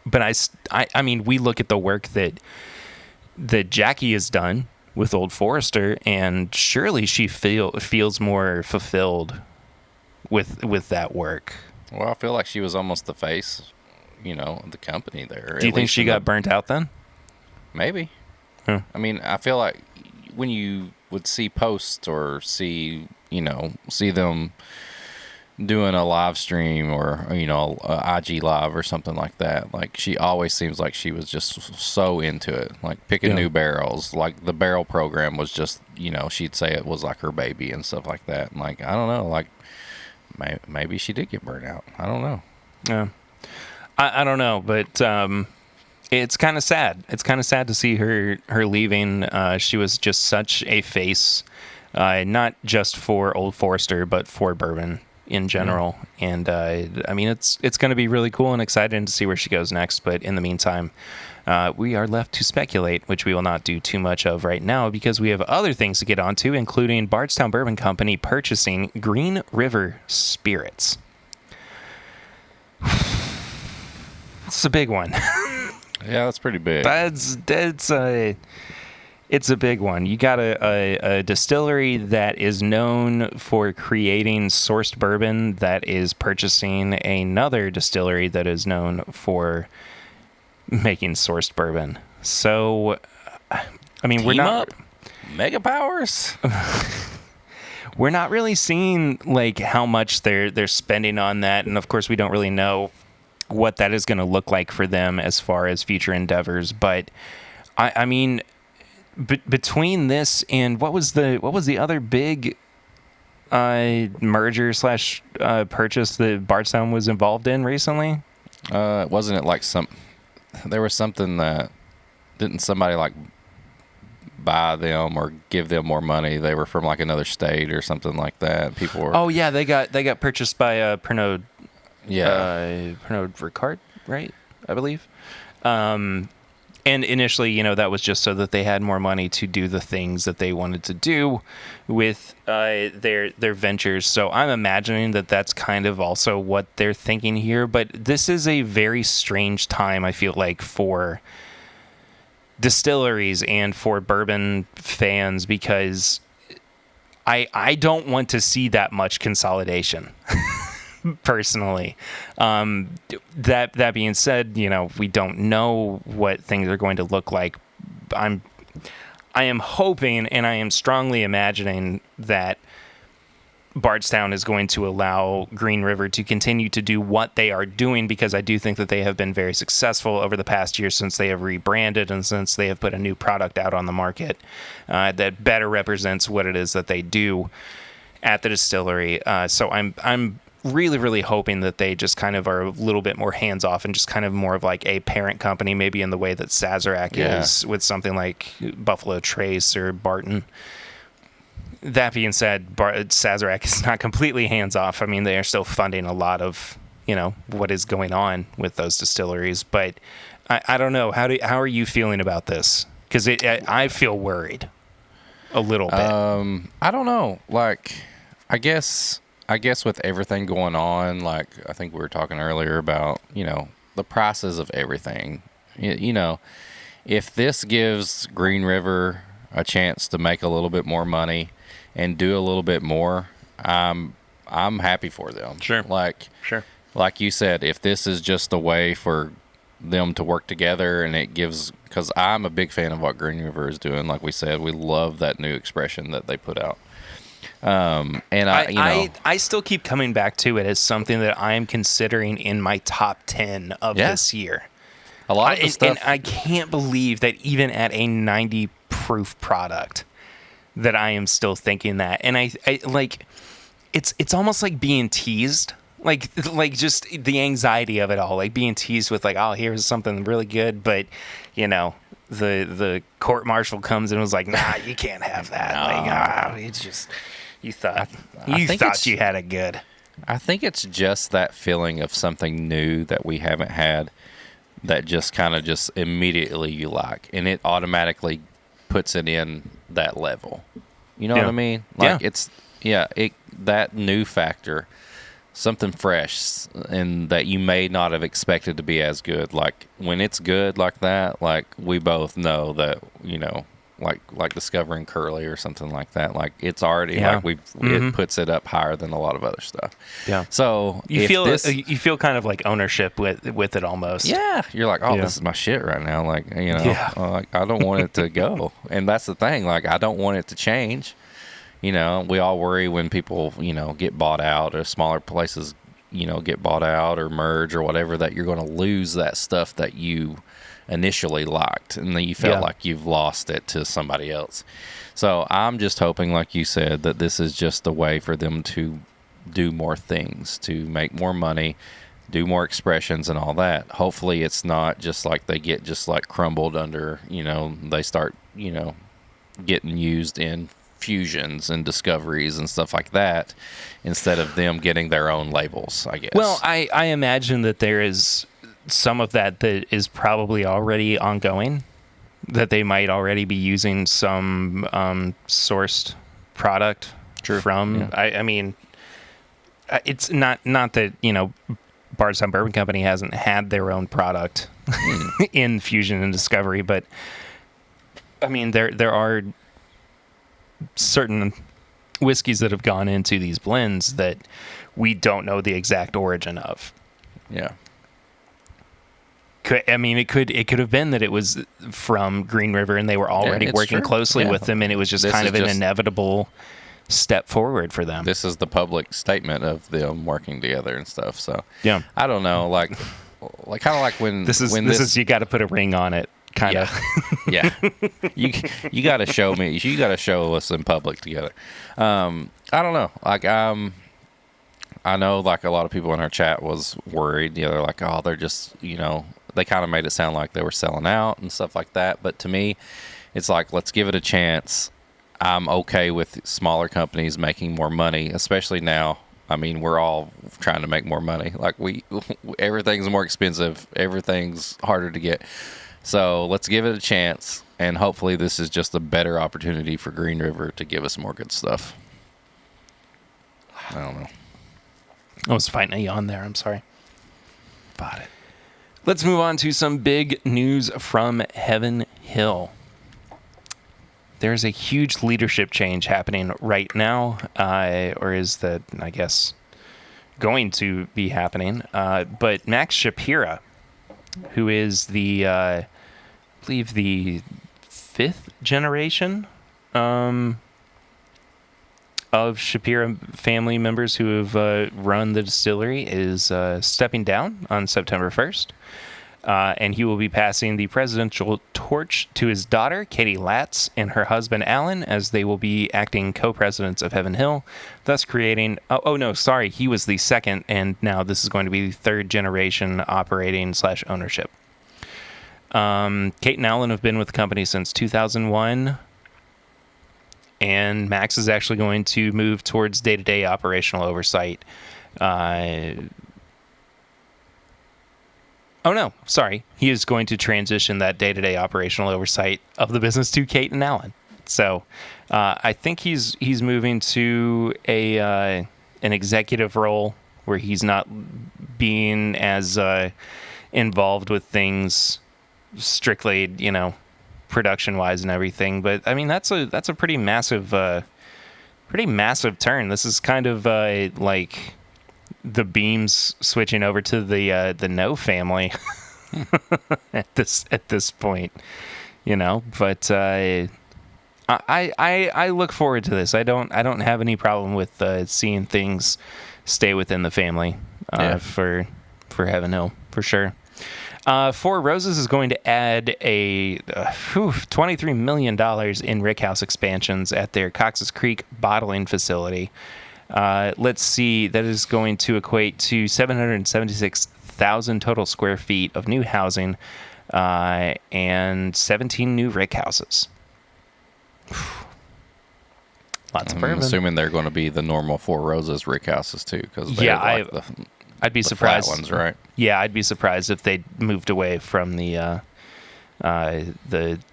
But I mean, we look at the work that Jackie has done with Old Forester, and surely she feels more fulfilled with that work. Well, I feel like she was almost the face, of the company there. Do you think she got burnt out then? Maybe. Huh. I mean, I feel like when you would see posts or see them doing a live stream or, a IG live or something like that. Like, she always seems like she was just so into it, like picking new barrels. Like, the barrel program was just, she'd say it was like her baby and stuff like that. And like, I don't know, like, maybe she did get burnt out. I don't know. Yeah. I don't know, but it's kind of sad. It's kind of sad to see her leaving. She was just such a face, not just for Old Forester, but for bourbon in general. And I mean, it's going to be really cool and exciting to see where she goes next. But in the meantime, we are left to speculate, which we will not do too much of right now because we have other things to get onto, including Bardstown Bourbon Company purchasing Green River Spirits. It's a big one. Yeah, that's pretty big. It's a big one. You got a distillery that is known for creating sourced bourbon that is purchasing another distillery that is known for making sourced bourbon. So, I mean, we're not mega powers. We're not really seeing like how much they're spending on that, and of course, we don't really know what that is going to look like for them as far as future endeavors. But I mean. Between this and what was the other big merger / purchase that Bardstown was involved in recently? Wasn't it like there was something that didn't somebody like buy them or give them more money? They were from like another state or something like that. People were. Oh yeah, they got purchased by Pernod. Yeah, Pernod Ricard, right? I believe. And initially, that was just so that they had more money to do the things that they wanted to do with their ventures. So I'm imagining that that's kind of also what they're thinking here. But this is a very strange time, I feel like, for distilleries and for bourbon fans because I don't want to see that much consolidation. Personally, that being said, we don't know what things are going to look like. I'm I am hoping and I am strongly imagining that Bardstown is going to allow Green River to continue to do what they are doing, because I do think that they have been very successful over the past year since they have rebranded and since they have put a new product out on the market that better represents what it is that they do at the distillery. So I'm really, really hoping that they just kind of are a little bit more hands-off and just kind of more of like a parent company, maybe in the way that Sazerac is with something like Buffalo Trace or Barton. That being said, Sazerac is not completely hands-off. I mean, they are still funding a lot of, what is going on with those distilleries. But I don't know. How are you feeling about this? Because I feel worried a little bit. I don't know. Like, I guess with everything going on, like I think we were talking earlier about, the prices of everything. If this gives Green River a chance to make a little bit more money and do a little bit more, I'm happy for them. Sure. Like you said, if this is just a way for them to work together, and it gives, because I'm a big fan of what Green River is doing. Like we said, we love that new expression that they put out. And I still keep coming back to it as something that I am considering in my top 10 of this year. A lot of the stuff, and I can't believe that even at a 90 proof product that I am still thinking that. And I like, it's almost like being teased, like just the anxiety of it all, like being teased with like, oh, here's something really good, but the court marshal comes and was like, nah, you can't have that. Like, it's just, you thought you had it good. I think it's just that feeling of something new that we haven't had, that just kind of just immediately you like, and it automatically puts it in that level. You know what I mean? Like it's that new factor, something fresh, and that you may not have expected to be as good. Like when it's good like that, like we both know that, like discovering Curly or something like that, like it's already like it puts it up higher than a lot of other stuff. Yeah. So you feel kind of like ownership with it almost. Yeah. You're like, oh, this is my shit right now. Like, like, I don't want it to go. And that's the thing. Like, I don't want it to change. We all worry when people, get bought out, or smaller places, get bought out or merge or whatever, that you're going to lose that stuff that you initially liked, and then you felt like you've lost it to somebody else. So I'm just hoping, like you said, that this is just a way for them to do more things, to make more money, do more expressions and all that. Hopefully it's not just like they get just like crumbled under, they start, getting used in fusions and discoveries and stuff like that, instead of them getting their own labels, I guess. Well, I imagine that there is some of that is probably already ongoing, that they might already be using some sourced product from. Yeah. I mean, it's not that, Bardstown Bourbon Company hasn't had their own product in fusion and discovery, but I mean, there are certain whiskeys that have gone into these blends that we don't know the exact origin of. Yeah. It could have been that it was from Green River and they were already working closely with them, and it was just kind of an inevitable step forward for them. This is the public statement of them working together and stuff. So yeah, I don't know, like kind of like when this is you got to put a ring on it, kind of. Yeah. You got to show me. You got to show us in public together. I don't know, like I know like a lot of people in our chat was worried. They're like, oh, they're just they kind of made it sound like they were selling out and stuff like that. But to me, it's like, let's give it a chance. I'm okay with smaller companies making more money, especially now. I mean, we're all trying to make more money. Like everything's more expensive. Everything's harder to get. So let's give it a chance. And hopefully this is just a better opportunity for Green River to give us more good stuff. I don't know. I was fighting a yawn there. I'm sorry. Bought it. Let's move on to some big news from Heaven Hill. There's a huge leadership change happening right now, or is that, I guess, going to be happening. But Max Shapira, who is I believe the fifth generation of Shapiro family members who have run the distillery, is stepping down on September 1st. And he will be passing the presidential torch to his daughter, Katie Latz, and her husband, Alan, as they will be acting co-presidents of Heaven Hill, thus creating... he was the second, and now this is going to be the third generation operating / ownership. Kate and Alan have been with the company since 2001, and Max is actually going to move towards day-to-day operational oversight. He is going to transition that day-to-day operational oversight of the business to Kate and Alan. So I think he's moving to an executive role where he's not being as involved with things strictly, production-wise and everything. But I mean, that's a pretty massive turn. This is kind of like the Beams switching over to the No family at this point, But I look forward to this. I don't have any problem with seeing things stay within the family for Heaven Hill for sure. Four Roses is going to add a $23 million in rickhouse expansions at their Cox's Creek bottling facility. Let's see, that is going to equate to 776,000 total square feet of new housing and 17 new rickhouses. Lots of bourbon. I'm assuming they're going to be the normal Four Roses rickhouses too, because I'd be surprised. Flat ones, right? Yeah, I'd be surprised if they moved away from the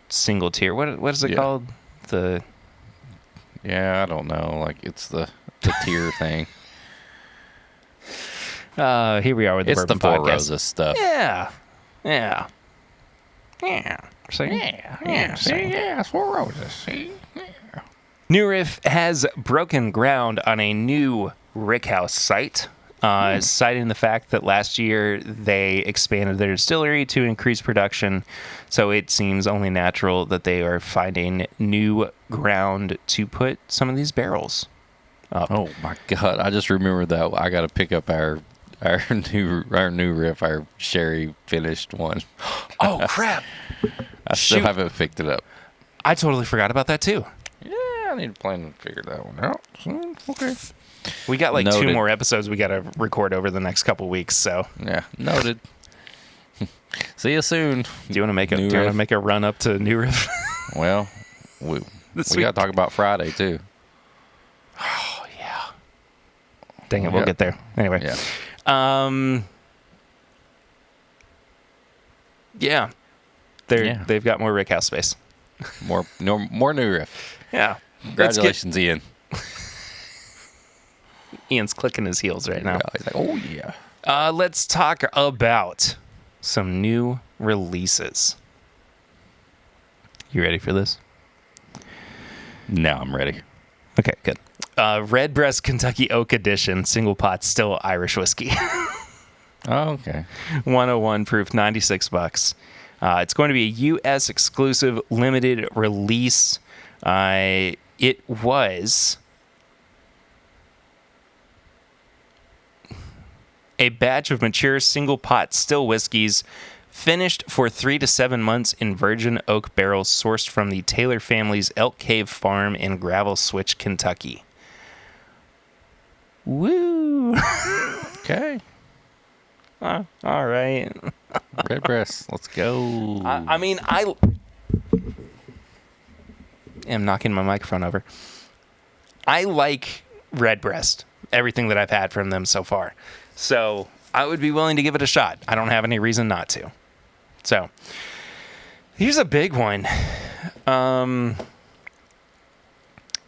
single tier. What is it called? I don't know. Like it's the tier thing. Here we are with the Bourbon Podcast. It's the Four Roses stuff. Yeah. See? It's Four Roses. See? Yeah. New Riff has broken ground on a new rickhouse site, citing the fact that last year they expanded their distillery to increase production, so it seems only natural that they are finding new ground to put some of these barrels up. Oh my God! I just remembered that I got to pick up our new riff, our sherry finished one. Oh crap! I still haven't picked it up. I totally forgot about that too. Yeah, I need to plan to figure that one out. Okay. We got like 2 more episodes we got to record over the next couple weeks, so. Yeah, noted. See you soon. Do you want to make a run up to New Riff? Well, we got to talk about Friday too. Oh yeah. Dang it, we'll get there. Anyway. Yeah. Yeah. They've got more rickhouse space. More New Riff. Yeah. Congratulations, Ian. Ian's clicking his heels right now. Yeah, he's like, oh yeah. Let's talk about some new releases. You ready for this? Now I'm ready. Okay, good. Redbreast Kentucky Oak Edition, single pot, still Irish whiskey. Oh, okay. 101 proof, $96. It's going to be a U.S. exclusive limited release. It was a batch of mature single pot still whiskeys finished for 3 to 7 months in virgin oak barrels sourced from the Taylor family's Elk Cave Farm in Gravel Switch, Kentucky. Woo! Okay. All right. Redbreast, let's go. I am knocking my microphone over. I like Redbreast, everything that I've had from them so far. So I would be willing to give it a shot. I don't have any reason not to. So here's a big one.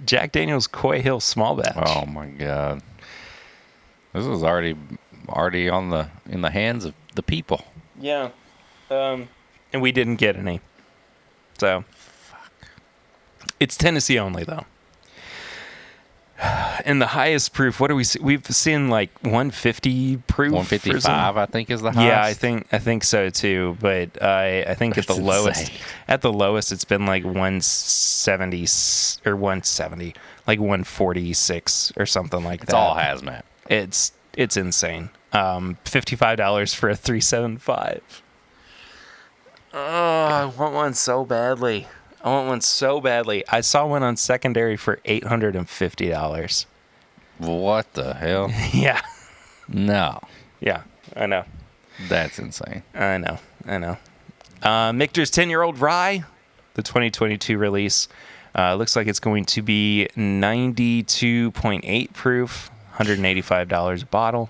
Jack Daniel's Coy Hill Small Batch. Oh my God. This is already in the hands of the people. Yeah. And we didn't get any. So it's Tennessee only though. And the highest proof, what do we see? We've seen like 150 proof. 155, I think, is the highest. Yeah, I think so too. But I think That's at the insane. lowest, it's been like 170 or 170, like 146 or something like It's that. all hazmat. It's insane. $55 for a 375. Oh, I want one so badly. I saw one on secondary for $850. What the hell? Yeah. No. Yeah, I know. That's insane. I know. Michter's 10-year-old rye, the 2022 release. Looks like it's going to be 92.8 proof, $185 a bottle.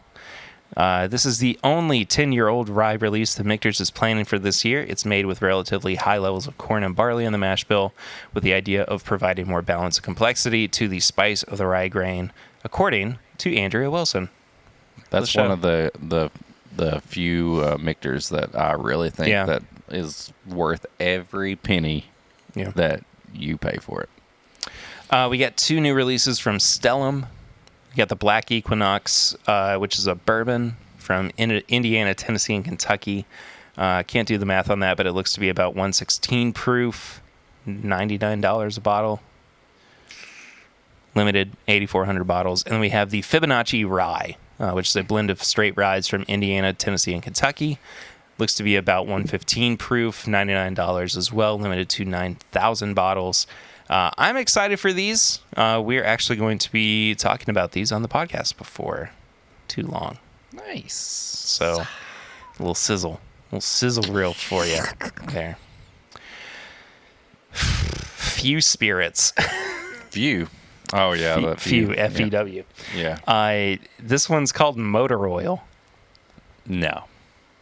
This is the only 10-year-old rye release that Michter's is planning for this year. It's made with relatively high levels of corn and barley in the mash bill, with the idea of providing more balance and complexity to the spice of the rye grain, according to Andrea Wilson. That's one of the few Michter's that I really think that is worth every penny that you pay for it. We got 2 new releases from Stellum. We got the Black Equinox, which is a bourbon from Indiana, Tennessee, and Kentucky. Can't do the math on that, but it looks to be about 116 proof, $99 a bottle. Limited 8,400 bottles. And then we have the Fibonacci Rye, which is a blend of straight ryes from Indiana, Tennessee, and Kentucky. Looks to be about 115 proof, $99 as well, limited to 9,000 bottles. I'm excited for these. We're actually going to be talking about these on the podcast before too long. Nice. So, a little sizzle reel for you there. Few Spirits. Few. Oh, yeah. Few, F-E-W. Yeah. This one's called Motor Oil. No.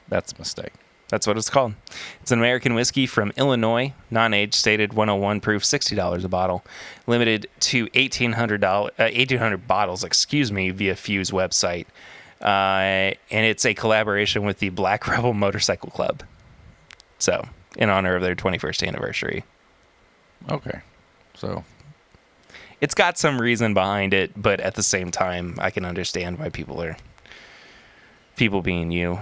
That's a mistake. That's what it's called. It's an American whiskey from Illinois, non-age, stated 101 proof, $60 a bottle, limited to 1,800 bottles, via Fuse website. And it's a collaboration with the Black Rebel Motorcycle Club. So, in honor of their 21st anniversary. Okay. So, it's got some reason behind it, but at the same time, I can understand why people being you,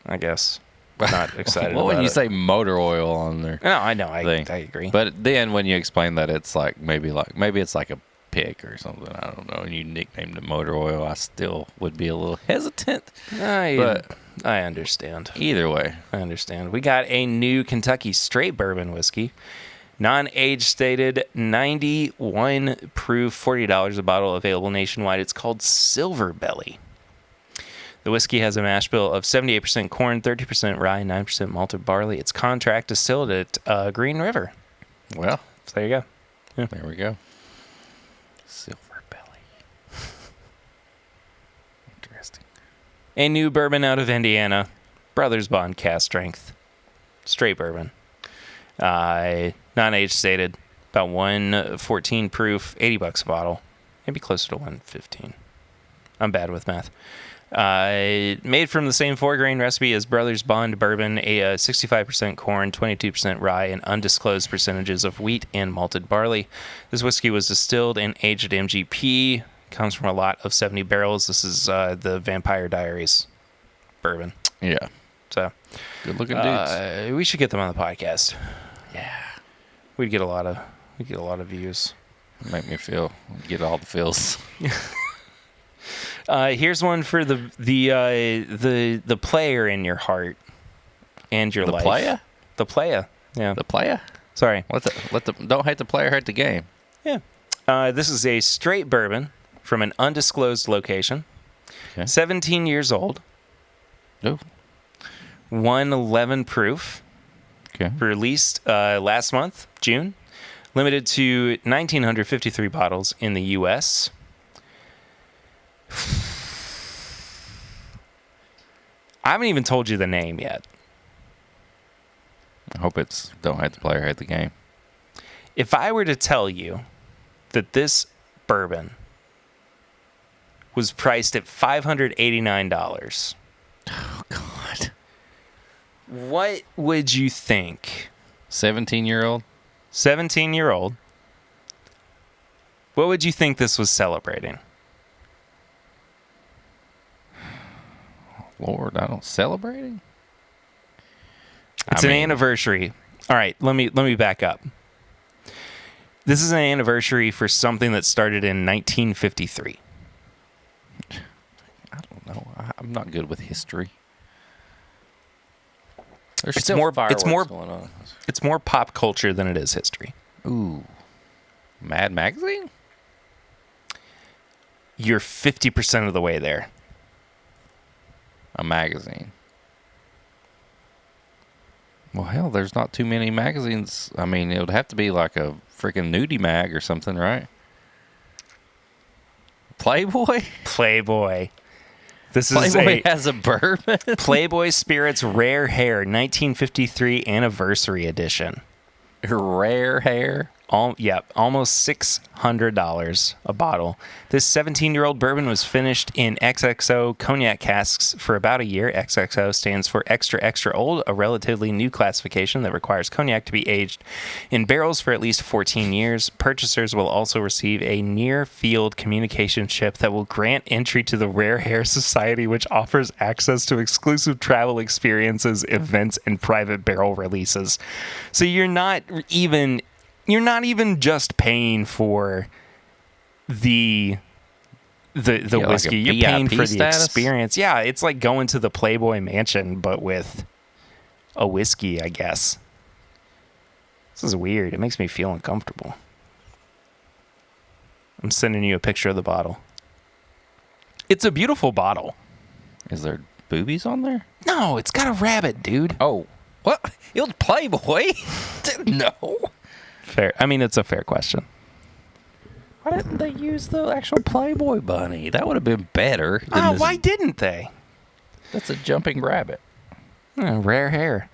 I guess. Not excited well, about when you it. say motor oil on there. No, I know. I agree. But then when you explain that it's maybe it's like a pig or something, I don't know, and you nicknamed it motor oil, I still would be a little hesitant. But I understand. Either way. I understand. We got a new Kentucky straight bourbon whiskey. Non-age stated, 91 proof, $40 a bottle, available nationwide. It's called Silver Belly. The whiskey has a mash bill of 78% corn, 30% rye, 9% malted barley. It's contract distilled at Green River. Well, so there you go. Yeah. There we go. Silver Belly. Interesting. A new bourbon out of Indiana, Brothers Bond Cast Strength, straight bourbon. Non-age stated, about 114 proof, $80 a bottle, maybe closer to 115. I'm bad with math. Made from the same 4-grain recipe as Brothers Bond Bourbon, a 65% corn, 22% rye, and undisclosed percentages of wheat and malted barley. This whiskey was distilled and aged at MGP. Comes from a lot of 70 barrels. This is the Vampire Diaries bourbon. Yeah. So good looking dudes. We should get them on the podcast. Yeah. We'd get a lot of views. Make me get all the feels. Here's one for the player in your heart and your life. The player? The player. Yeah. The player? Sorry. Don't hate the player, hate the game. Yeah. This is a straight bourbon from an undisclosed location. Okay. 17 years old. Oh. 111 proof. Okay. Released last month, June. Limited to 1,953 bottles in the U.S. I haven't even told you the name yet. I hope it's don't hate the player, hate the game. If I were to tell you that this bourbon was priced at $589, oh God, what would you think? 17-year-old? 17-year-old. What would you think this was celebrating? Lord, I don't celebrating. It's an anniversary. All right, let me back up. This is an anniversary for something that started in 1953. I don't know. I'm not good with history. There's It's still more- fireworks it's more- going on. It's more pop culture than it is history. Ooh, Mad Magazine. You're 50% of the way there. A magazine. Well, hell, there's not too many magazines. I mean, it would have to be like a freaking nudie mag or something, right? Playboy? Playboy. This is Playboy a has a bourbon? Playboy Spirits Rare Hair 1953 Anniversary Edition. Rare hair? Almost $600 a bottle. This 17-year-old bourbon was finished in XXO cognac casks for about a year. XXO stands for Extra Extra Old, a relatively new classification that requires cognac to be aged in barrels for at least 14 years. Purchasers will also receive a near-field communication chip that will grant entry to the Rare Hair Society, which offers access to exclusive travel experiences, events, and private barrel releases. So you're not even just paying for the whiskey. Like You're paying VIP for the status? experience. Yeah, it's like going to the Playboy Mansion, but with a whiskey, I guess. This is weird. It makes me feel uncomfortable. I'm sending you a picture of the bottle. It's a beautiful bottle. Is there boobies on there? No, it's got a rabbit, dude. Oh, what? It was Playboy? No. Fair. I mean, it's a fair question. Why didn't they use the actual Playboy bunny? That would have been better. Than Why didn't they? That's a jumping rabbit. Rare hair.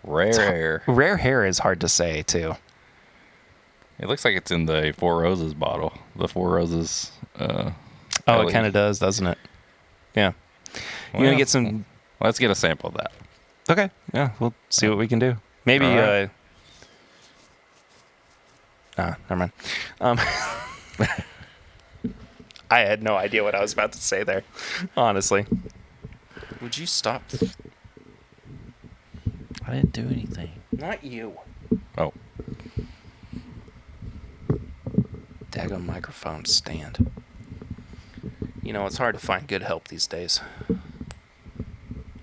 Rare hair. Rare hair is hard to say, too. It looks like it's in the Four Roses bottle. The Four Roses. It LED. kind of does, doesn't it? Yeah. You Well, want to get some... Let's get a sample of that. Okay. Yeah, we'll see what we can do. Maybe... All right. Never mind. I had no idea what I was about to say there, honestly. Would you stop? I didn't do anything. Not you. Oh. Daggone microphone stand. You know, it's hard to find good help these days.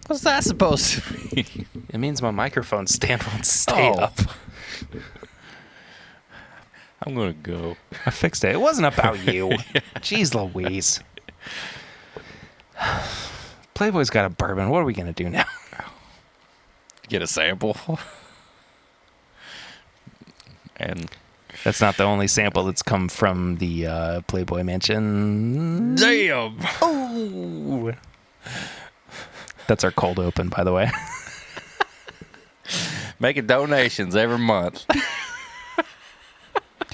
What's that supposed to be? It means my microphone stand won't stay up. I'm going to go. I fixed it. It wasn't about you. Jeez Louise. Playboy's got a bourbon. What are we going to do now? Get a sample. And That's not the only sample that's come from the Playboy Mansion. damn. Oh. That's our cold open, by the way. Making donations every month. Do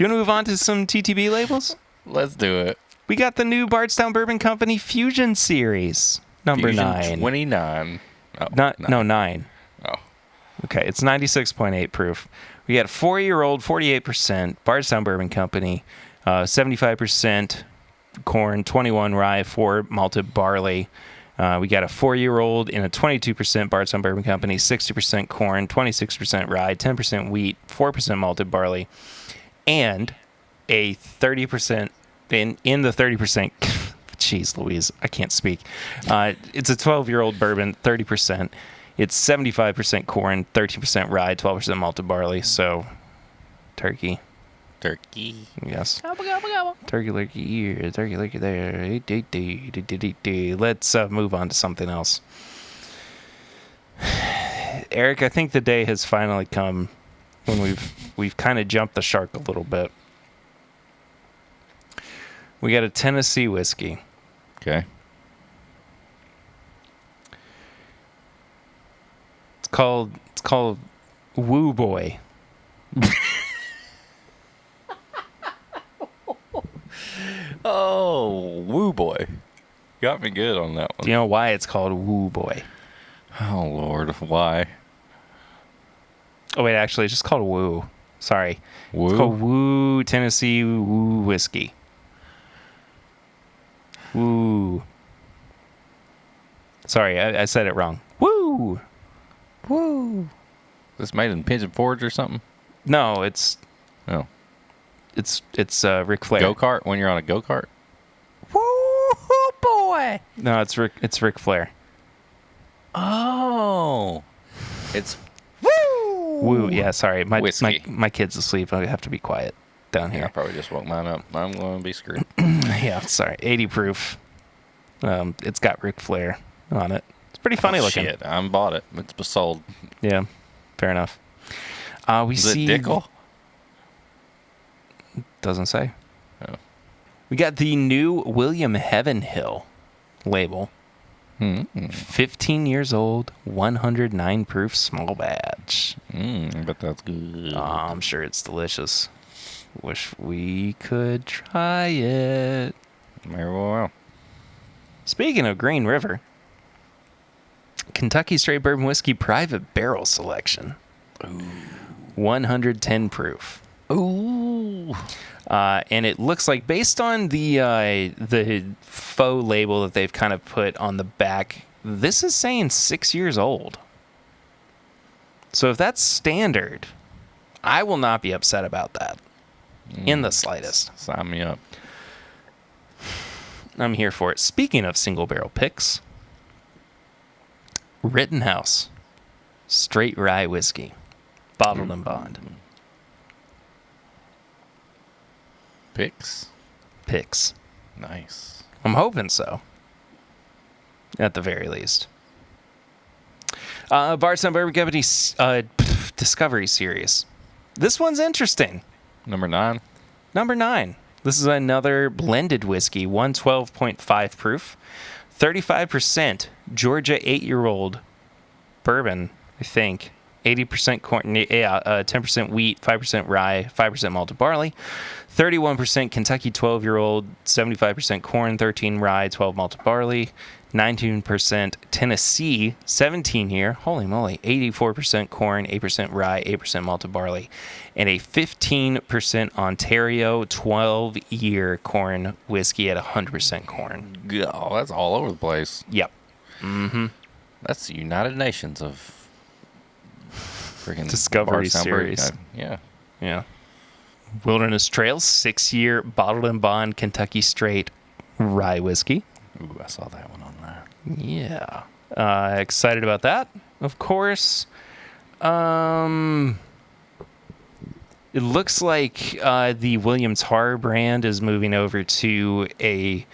you want to move on to some TTB labels? Let's do it. We got the new Bardstown Bourbon Company Fusion Series, number Fusion 9. 29. Oh, No, 9. Oh. Okay, it's 96.8 proof. We got a 4-year-old, 48%, Bardstown Bourbon Company, 75% corn, 21 rye, 4 malted barley. We got a 4-year-old in a 22% Bardstown Bourbon Company, 60% corn, 26% rye, 10% wheat, 4% malted barley, and a 30% in the 30%. Jeez Louise, I can't speak. It's a 12-year-old bourbon, 30%. It's 75% corn, 13% rye, 12% malted barley. So, turkey. Yes. Gobble, gobble, gobble. Turkey lurkey here, turkey lurkey there. Let's move on to something else. Eric, I think the day has finally come when we've kind of jumped the shark a little bit. We got a Tennessee whiskey. Okay. It's called Woo Boy. Oh, woo boy. Got me good on that one. Do you know why it's called Woo Boy? Oh, Lord. Why? Oh, wait, actually, it's just called Woo. Sorry. Woo? It's called Woo Tennessee Woo Whiskey. Woo. Sorry, I said it wrong. Woo! Woo! This made in Pigeon Forge or something? No, it's Ric Flair. Go-kart? When you're on a go-kart? Woo, boy! No, it's Ric Flair. Oh. It's Woo! Yeah, sorry. Whiskey. My kid's asleep. I have to be quiet down I here. probably just woke mine up. I'm going to be screwed. Yeah, sorry. 80 proof. It's got Ric Flair on it. It's pretty funny looking. Shit, I bought it. It's sold. Yeah, fair enough. Is it Dickel? Doesn't say. Oh. We got the new William Heavenhill label. 15 years old, 109 proof small batch. I bet that's good. I'm sure it's delicious. Wish we could try it. Very well. Speaking of Green River, Kentucky Straight Bourbon Whiskey Private Barrel Selection. Ooh. 110 proof. Ooh. And it looks like, based on the faux label that they've kind of put on the back, this is saying 6 years old. So if that's standard, I will not be upset about that in the slightest. Sign me up. I'm here for it. Speaking of single barrel picks, Rittenhouse Straight Rye Whiskey, bottled and bond. Picks. Nice. I'm hoping so. At the very least. Bardstown Bourbon Company Discovery Series. This one's interesting. Number 9. This is another blended whiskey, 112.5 proof, 35% Georgia 8-year-old bourbon, I think. 80% corn, 10% wheat, 5% rye, 5% malted barley, 31% Kentucky 12-year-old, 75% corn, 13 rye, 12 malted barley, 19% Tennessee 17-year, holy moly, 84% corn, 8% rye, 8% malted barley, and a 15% Ontario 12-year corn whiskey at 100% corn. Oh, that's all over the place. Yep. Mm-hmm. That's the United Nations of freaking Discovery Bardstown Series. Yeah. Wilderness Trails 6-year bottled and bond Kentucky Straight Rye Whiskey. Ooh, I saw that one on there. Yeah. Excited about that, of course. It looks like the Williams Horror brand is moving over to a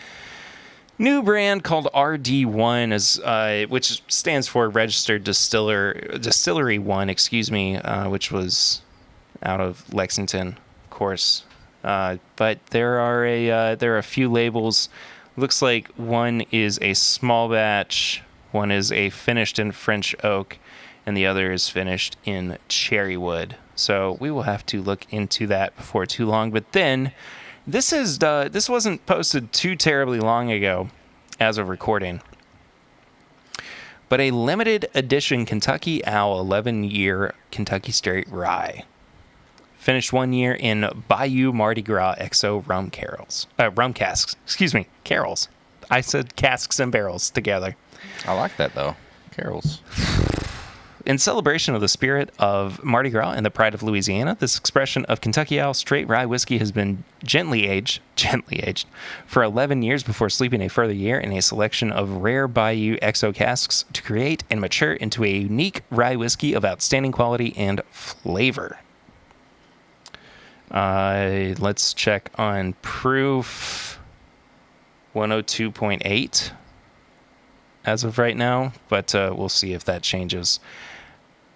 new brand called RD1, which stands for Registered Distillery 1, which was out of Lexington, of course. But there are a few labels. Looks like one is a small batch, one is a finished in French oak, and the other is finished in cherry wood. So we will have to look into that before too long. But then, this wasn't posted too terribly long ago, as of recording. But a limited edition Kentucky Owl 11-year Kentucky Straight Rye, finished 1 year in Bayou Mardi Gras XO rum casks. Carols. I said casks and barrels together. I like that though, carols. In celebration of the spirit of Mardi Gras and the pride of Louisiana, this expression of Kentucky Owl Straight Rye Whiskey has been gently aged for 11 years before sleeping a further year in a selection of rare Bayou XO casks to create and mature into a unique rye whiskey of outstanding quality and flavor. Let's check on proof. 102.8 as of right now, but we'll see if that changes.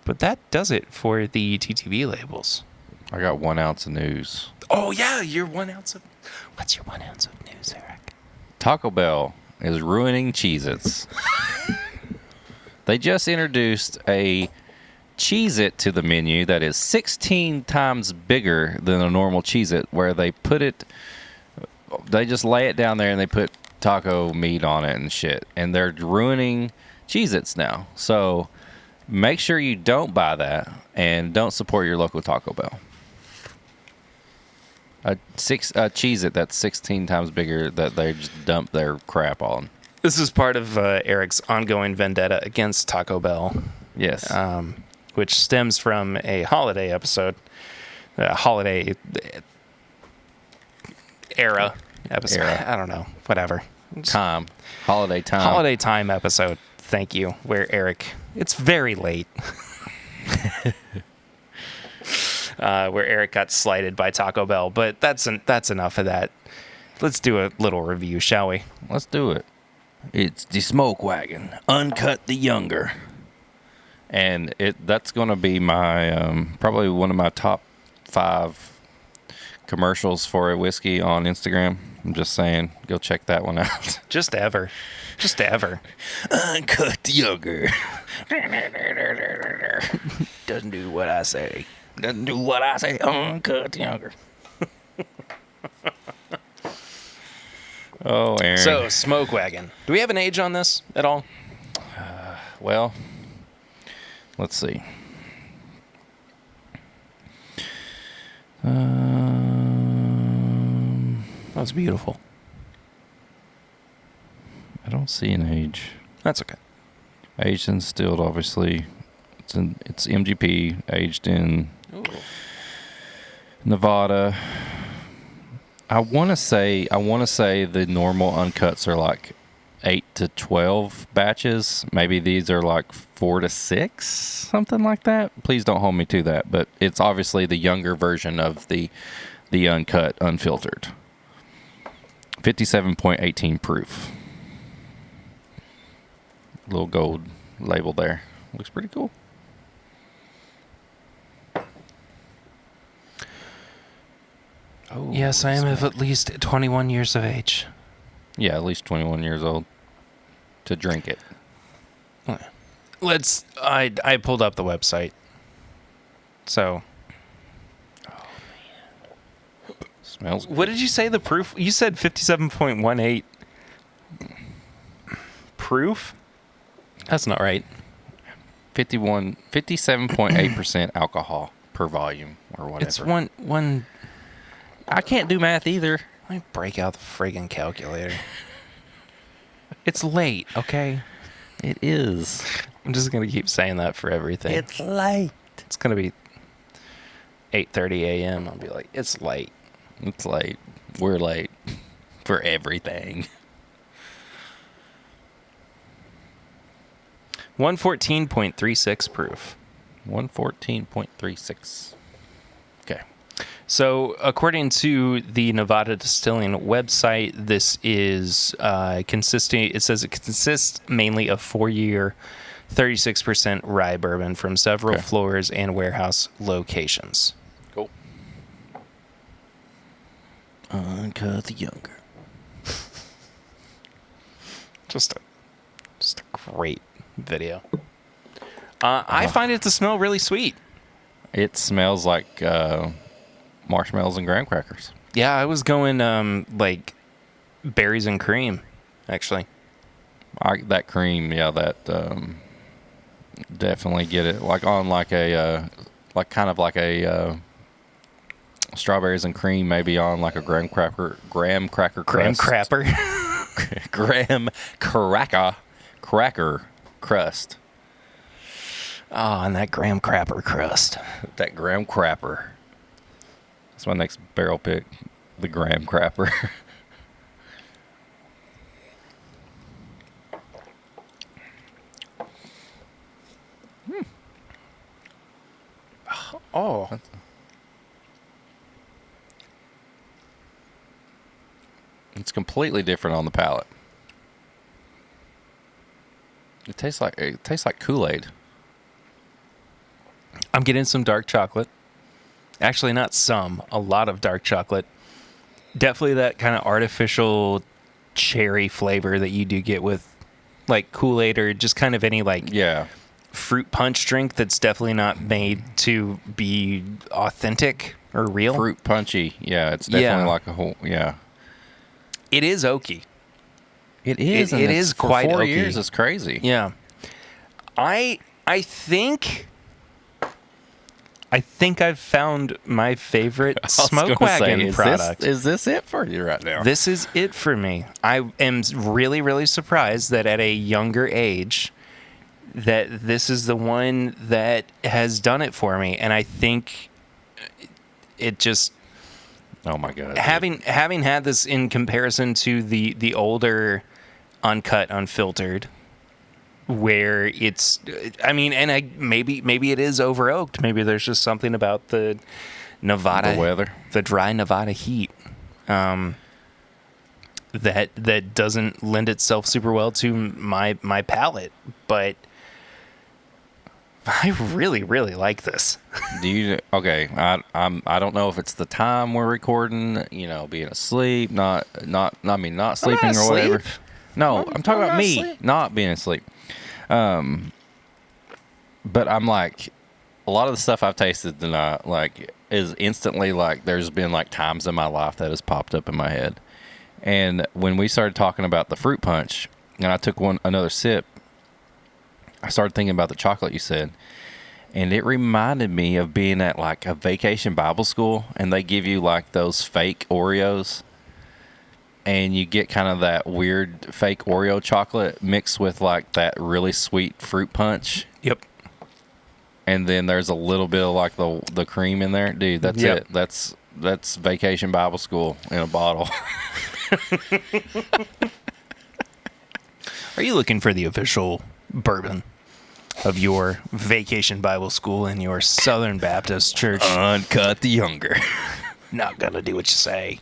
But that does it for the TTB labels. I got 1 ounce of news. Oh yeah, your 1 ounce of. What's your 1 ounce of news, Eric? Taco Bell is ruining Cheez-Its. They just introduced a Cheez-It to the menu that is 16 times bigger than a normal Cheez-It, where they just lay it down there and they put taco meat on it and shit. And they're ruining Cheez-Its now. So make sure you don't buy that and don't support your local Taco Bell. A Cheez-It that's 16 times bigger that they just dump their crap on. This is part of Eric's ongoing vendetta against Taco Bell. Yes. Which stems from a holiday episode. Holiday era episode. I don't know. Whatever. Time. Holiday time. Holiday time episode. Thank you. Where Eric... It's very late. Where Eric got slighted by Taco Bell. But that's enough of that. Let's do a little review, shall we? Let's do it. It's the Smoke Wagon, Uncut the Younger. And that's going to be my probably one of my top 5 commercials for a whiskey on Instagram. I'm just saying, go check that one out. Just ever. Uncut the Younger. Doesn't do what I say. Uncut the Younger. Oh, Aaron. So, Smoke Wagon. Do we have an age on this at all? Well, let's see. That was beautiful. I don't see an age. That's okay. Aged and distilled, obviously. It's MGP, aged in Nevada. I want to say the normal uncuts are like 8 to 12 batches. Maybe these are like 4 to 6, something like that. Please don't hold me to that, but it's obviously the younger version of the uncut, unfiltered. 57.18 proof. Little gold label there. Looks pretty cool. Oh, yes, I am of at least 21 years of age. Yeah, at least 21 years old to drink it. I pulled up the website. So. Oh, man. Smells good. What did you say the proof? You said 57.18 proof? That's not right. 57.8% alcohol per volume or whatever. It's one. I can't do math either. Let me break out the friggin' calculator. It's late, okay? It is. I'm just going to keep saying that for everything. It's late. It's going to be 8:30 a.m. I'll be like, it's late. It's late. We're late for everything. 114.36 proof. 114.36. Okay. So, according to the Nevada Distilling website, this is consisting. It says it consists mainly of 4-year, 36% rye bourbon from several floors and warehouse locations. Cool. Uncut the Younger. Just a great video. I find it to smell really sweet. It smells like marshmallows and graham crackers. Yeah, I was going like berries and cream, actually. That cream, yeah, that definitely get it. Like on like a kind of like a strawberries and cream, maybe on like a graham cracker crust. Graham cracker crust. Oh, and that graham crapper crust. That graham crapper. That's my next barrel pick. The graham crapper. Oh. It's completely different on the palate. It tastes like Kool-Aid. I'm getting some dark chocolate. Actually, not some. A lot of dark chocolate. Definitely that kind of artificial cherry flavor that you do get with like Kool-Aid or just kind of any like fruit punch drink that's definitely not made to be authentic or real. Fruit punchy. Yeah, it's definitely like a whole, It is oaky. It is. It is quite for 4 oaky. years. It's crazy. Yeah. I think I think I've found my favorite Smoke Wagon product. Is this it for you right now? This is it for me. I am really, really surprised that at a younger age, that this is the one that has done it for me. And I think it just... Oh, my God. Having had this in comparison to the older Uncut, Unfiltered, where it's, I mean, and maybe it is over oaked. Maybe there's just something about the Nevada, the weather, the dry Nevada heat, that doesn't lend itself super well to my palate. But I really, really like this. Okay, I don't know if it's the time we're recording, being asleep, not sleeping or whatever. No, I'm talking about me asleep. Not being asleep. But I'm like, a lot of the stuff I've tasted tonight, like, is instantly like, there's been like times in my life that has popped up in my head. And when we started talking about the fruit punch, and I took another sip, I started thinking about the chocolate you said. And it reminded me of being at like a vacation Bible school, and they give you like those fake Oreos. And you get kind of that weird fake Oreo chocolate mixed with like that really sweet fruit punch. Yep. And then there's a little bit of like the cream in there. Dude, that's it. That's vacation Bible school in a bottle. Are you looking for the official bourbon of your vacation Bible school in your Southern Baptist church? Uncut the Younger. Not gonna do what you say.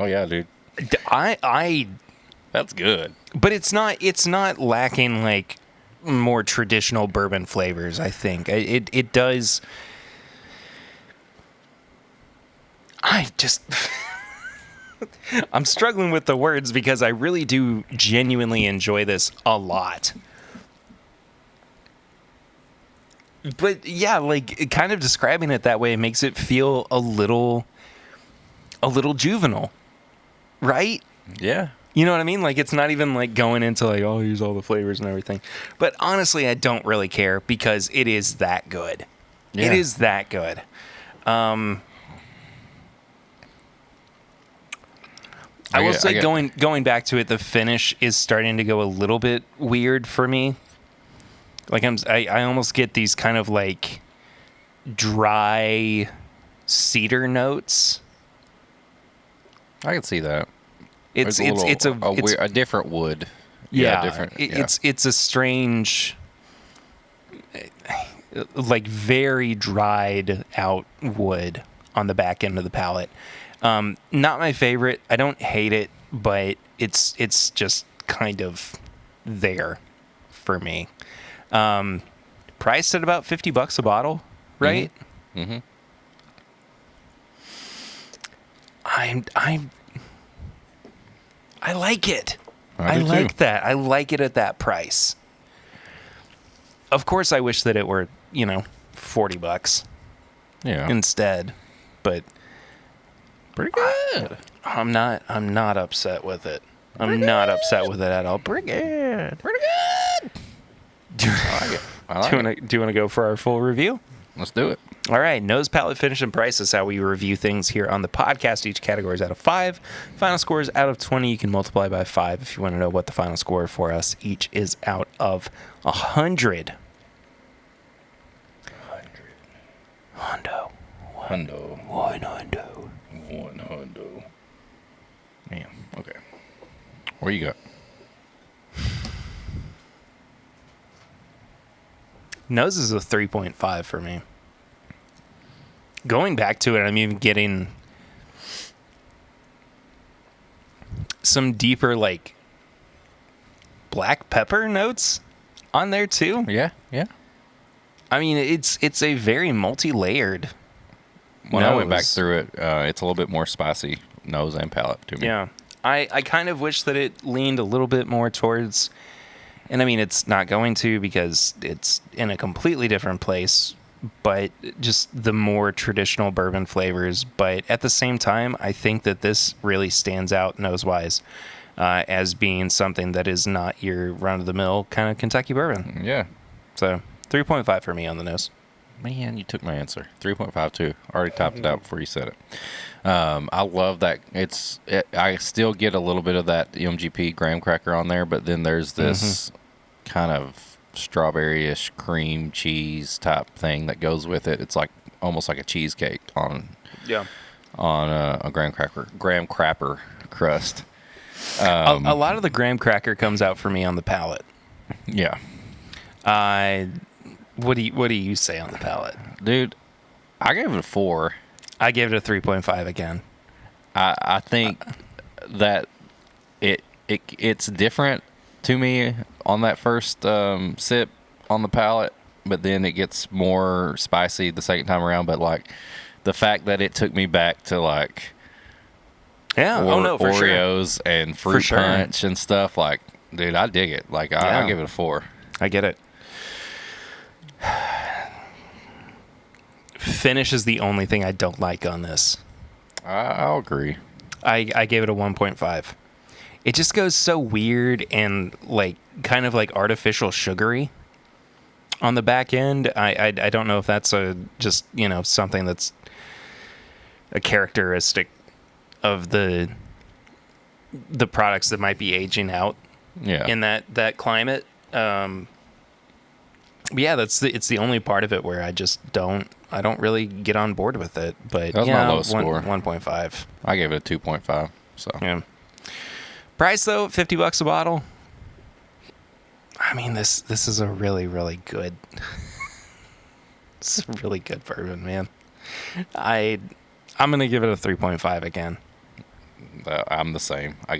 Oh yeah, dude. That's good. But it's not lacking like more traditional bourbon flavors, I think. It does. I'm struggling with the words because I really do genuinely enjoy this a lot. But yeah, like kind of describing it that way makes it feel a little juvenile. Right? Yeah. You know what I mean? Like, it's not even like going into like, oh, here's all the flavors and everything. But honestly, I don't really care because it is that good. Yeah. It is that good. I will say, going back to it, the finish is starting to go a little bit weird for me. Like I almost get these kind of like dry cedar notes. I can see that. It's a different wood. Yeah, it's a strange, like very dried out wood on the back end of the palate. Not my favorite. I don't hate it, but it's just kind of there for me. Priced at about $50 a bottle, right? Mm-hmm. I like it. I like that. I like it at that price. Of course, I wish that it were, $40 instead, but pretty good. I'm not upset with it. I'm not upset with it at all. Pretty good. Do you want to go for our full review? Let's do it. All right. Nose, palate, finish, and price is how we review things here on the podcast. Each category is out of 5. Final score is out of 20. You can multiply by 5 if you want to know what the final score for us each is out of 100. Hundo. One hundo. Damn. Okay. Where you got? Nose is a 3.5 for me. Going back to it, I'm even getting some deeper, like, black pepper notes on there, too. Yeah. I mean, it's a very multi-layered When nose. I went back through it, it's a little bit more spicy nose and palate to me. Yeah. I kind of wish that it leaned a little bit more towards... And I mean, it's not going to because it's in a completely different place, but just the more traditional bourbon flavors. But at the same time, I think that this really stands out nose-wise as being something that is not your run-of-the-mill kind of Kentucky bourbon. Yeah. So 3.5 for me on the nose. Man, you took my answer. 3.52. Already topped it out before you said it. I love that. I still get a little bit of that MGP graham cracker on there, but then there's this kind of strawberry-ish cream cheese type thing that goes with it. It's like almost like a cheesecake on a graham cracker crust. A lot of the graham cracker comes out for me on the palate. Yeah. What do you say on the palate? Dude, I gave it a 4. I gave it a 3.5 again. I think that it's different to me on that first sip on the palate, but then it gets more spicy the second time around. But like the fact that it took me back to like for Oreos sure. and fruit punch and stuff, like, dude, I dig it. Like I give it a 4. I get it. Finish is the only thing I don't like on this. I'll agree. I gave it a 1.5. It just goes so weird and like kind of like artificial sugary on the back end. I don't know if that's just something that's a characteristic of the products that might be aging out in that climate. But yeah, it's the only part of it where I don't really get on board with it. But that was my lowest score. 1.5. I gave it a 2.5. So yeah. Price though, $50 a bottle. I mean, this is a really, really good. It's a really good bourbon, man. I'm gonna give it a 3.5 again. I'm the same. I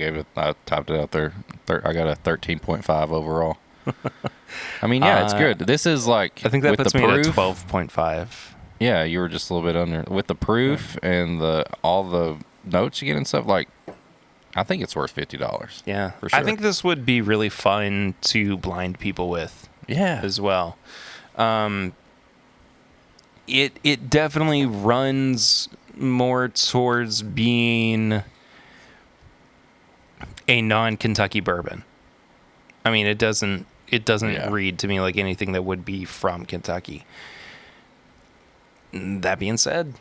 topped it out there. I got a 13.5 overall. I mean, yeah, it's good. This is like, I think that with puts the me proof, at a 12.5. Yeah, you were just a little bit under with the proof and all the notes you get and stuff. Like, I think it's worth $50. Yeah, for sure. I think this would be really fun to blind people with. Yeah, as well. It definitely runs more towards being a non-Kentucky bourbon. I mean, it doesn't read to me like anything that would be from Kentucky. That being said,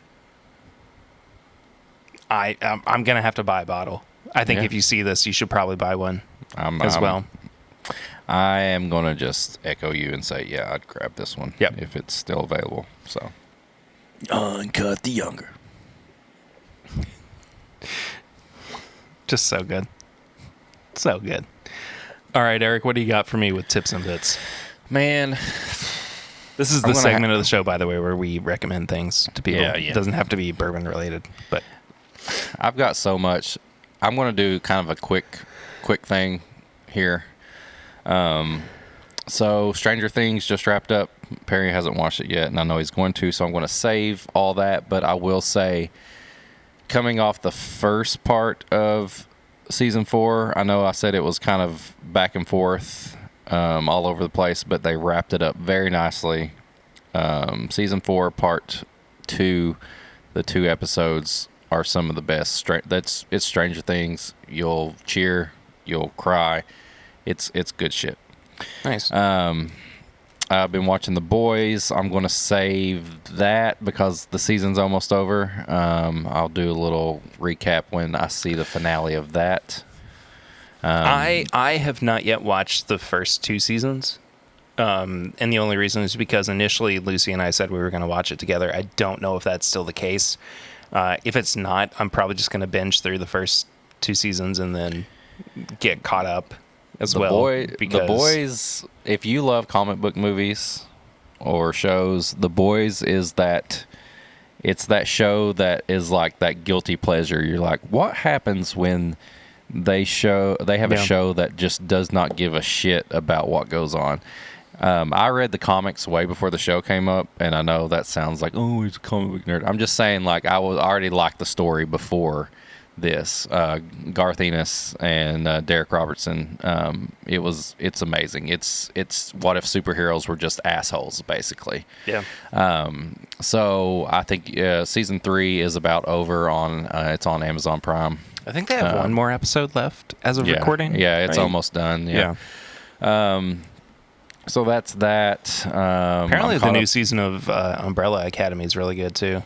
I'm gonna have to buy a bottle. I think if you see this, you should probably buy one as well. I am gonna just echo you and say, yeah, I'd grab this one if it's still available. So, Uncut the Younger. Just so good. So good. All right, Eric, what do you got for me with tips and bits? Man, this is the segment of the show, by the way, where we recommend things to people. Yeah. It doesn't have to be bourbon related, but I've got so much. I'm going to do kind of a quick thing here. So Stranger Things just wrapped up. Perry hasn't watched it yet, and I know he's going to, so I'm going to save all that. But I will say, coming off the first part of season 4, I know I said it was kind of back and forth, all over the place, but they wrapped it up very nicely. Season 4, part 2, the 2 episodes are some of the best. It's Stranger Things. You'll cheer, you'll cry. It's good shit. Nice. I've been watching The Boys. I'm going to save that because the season's almost over. I'll do a little recap when I see the finale of that. I have not yet watched the first 2 seasons. And the only reason is because initially Lucy and I said we were going to watch it together. I don't know if that's still the case. If it's not, I'm probably just going to binge through the first 2 seasons and then get caught up as The Boys, if you love comic book movies or shows, The Boys is that. It's that show that is like that guilty pleasure. You're like, what happens when they have a show that just does not give a shit about what goes on? I read the comics way before the show came up, and I know that sounds like, oh, he's a comic book nerd. I'm just saying, like, I was already liked the story before this. Garth Ennis and Derek Robertson. It's amazing. It's what if superheroes were just assholes, basically. Yeah. So I think season 3 is about over on. It's on Amazon Prime. I think they have one more episode left as of recording. Yeah, it's almost done. Yeah. So that's that. Apparently, the new season of Umbrella Academy is really good too.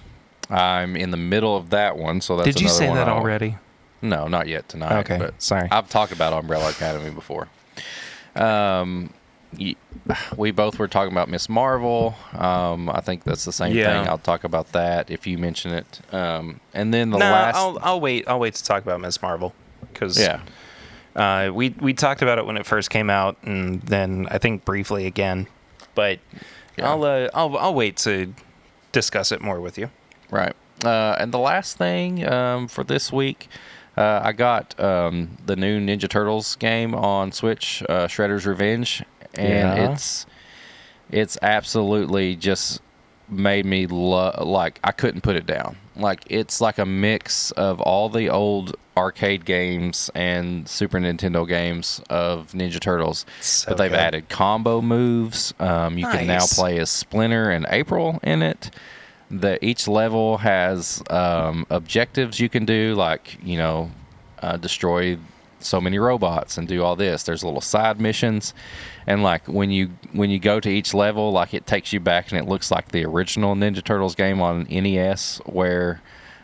I'm in the middle of that one, so that's Did you another say one that already? No, not yet tonight. Okay, but sorry. I've talked about Umbrella Academy before. We both were talking about Miss Marvel. I think that's the same thing. I'll talk about that if you mention it. And then last. I'll wait. I'll wait to talk about Miss Marvel because we talked about it when it first came out, and then I think briefly again. But I'll wait to discuss it more with you. Right. And the last thing for this week, I got the new Ninja Turtles game on Switch, Shredder's Revenge, and it's absolutely just made me like I couldn't put it down. Like it's like a mix of all the old arcade games and Super Nintendo games of Ninja Turtles, but they've added combo moves. You can now play as Splinter and April in it. Each level has objectives you can do, like destroy so many robots and do all this. There's little side missions, and like when you go to each level, like it takes you back and it looks like the original Ninja Turtles game on NES, where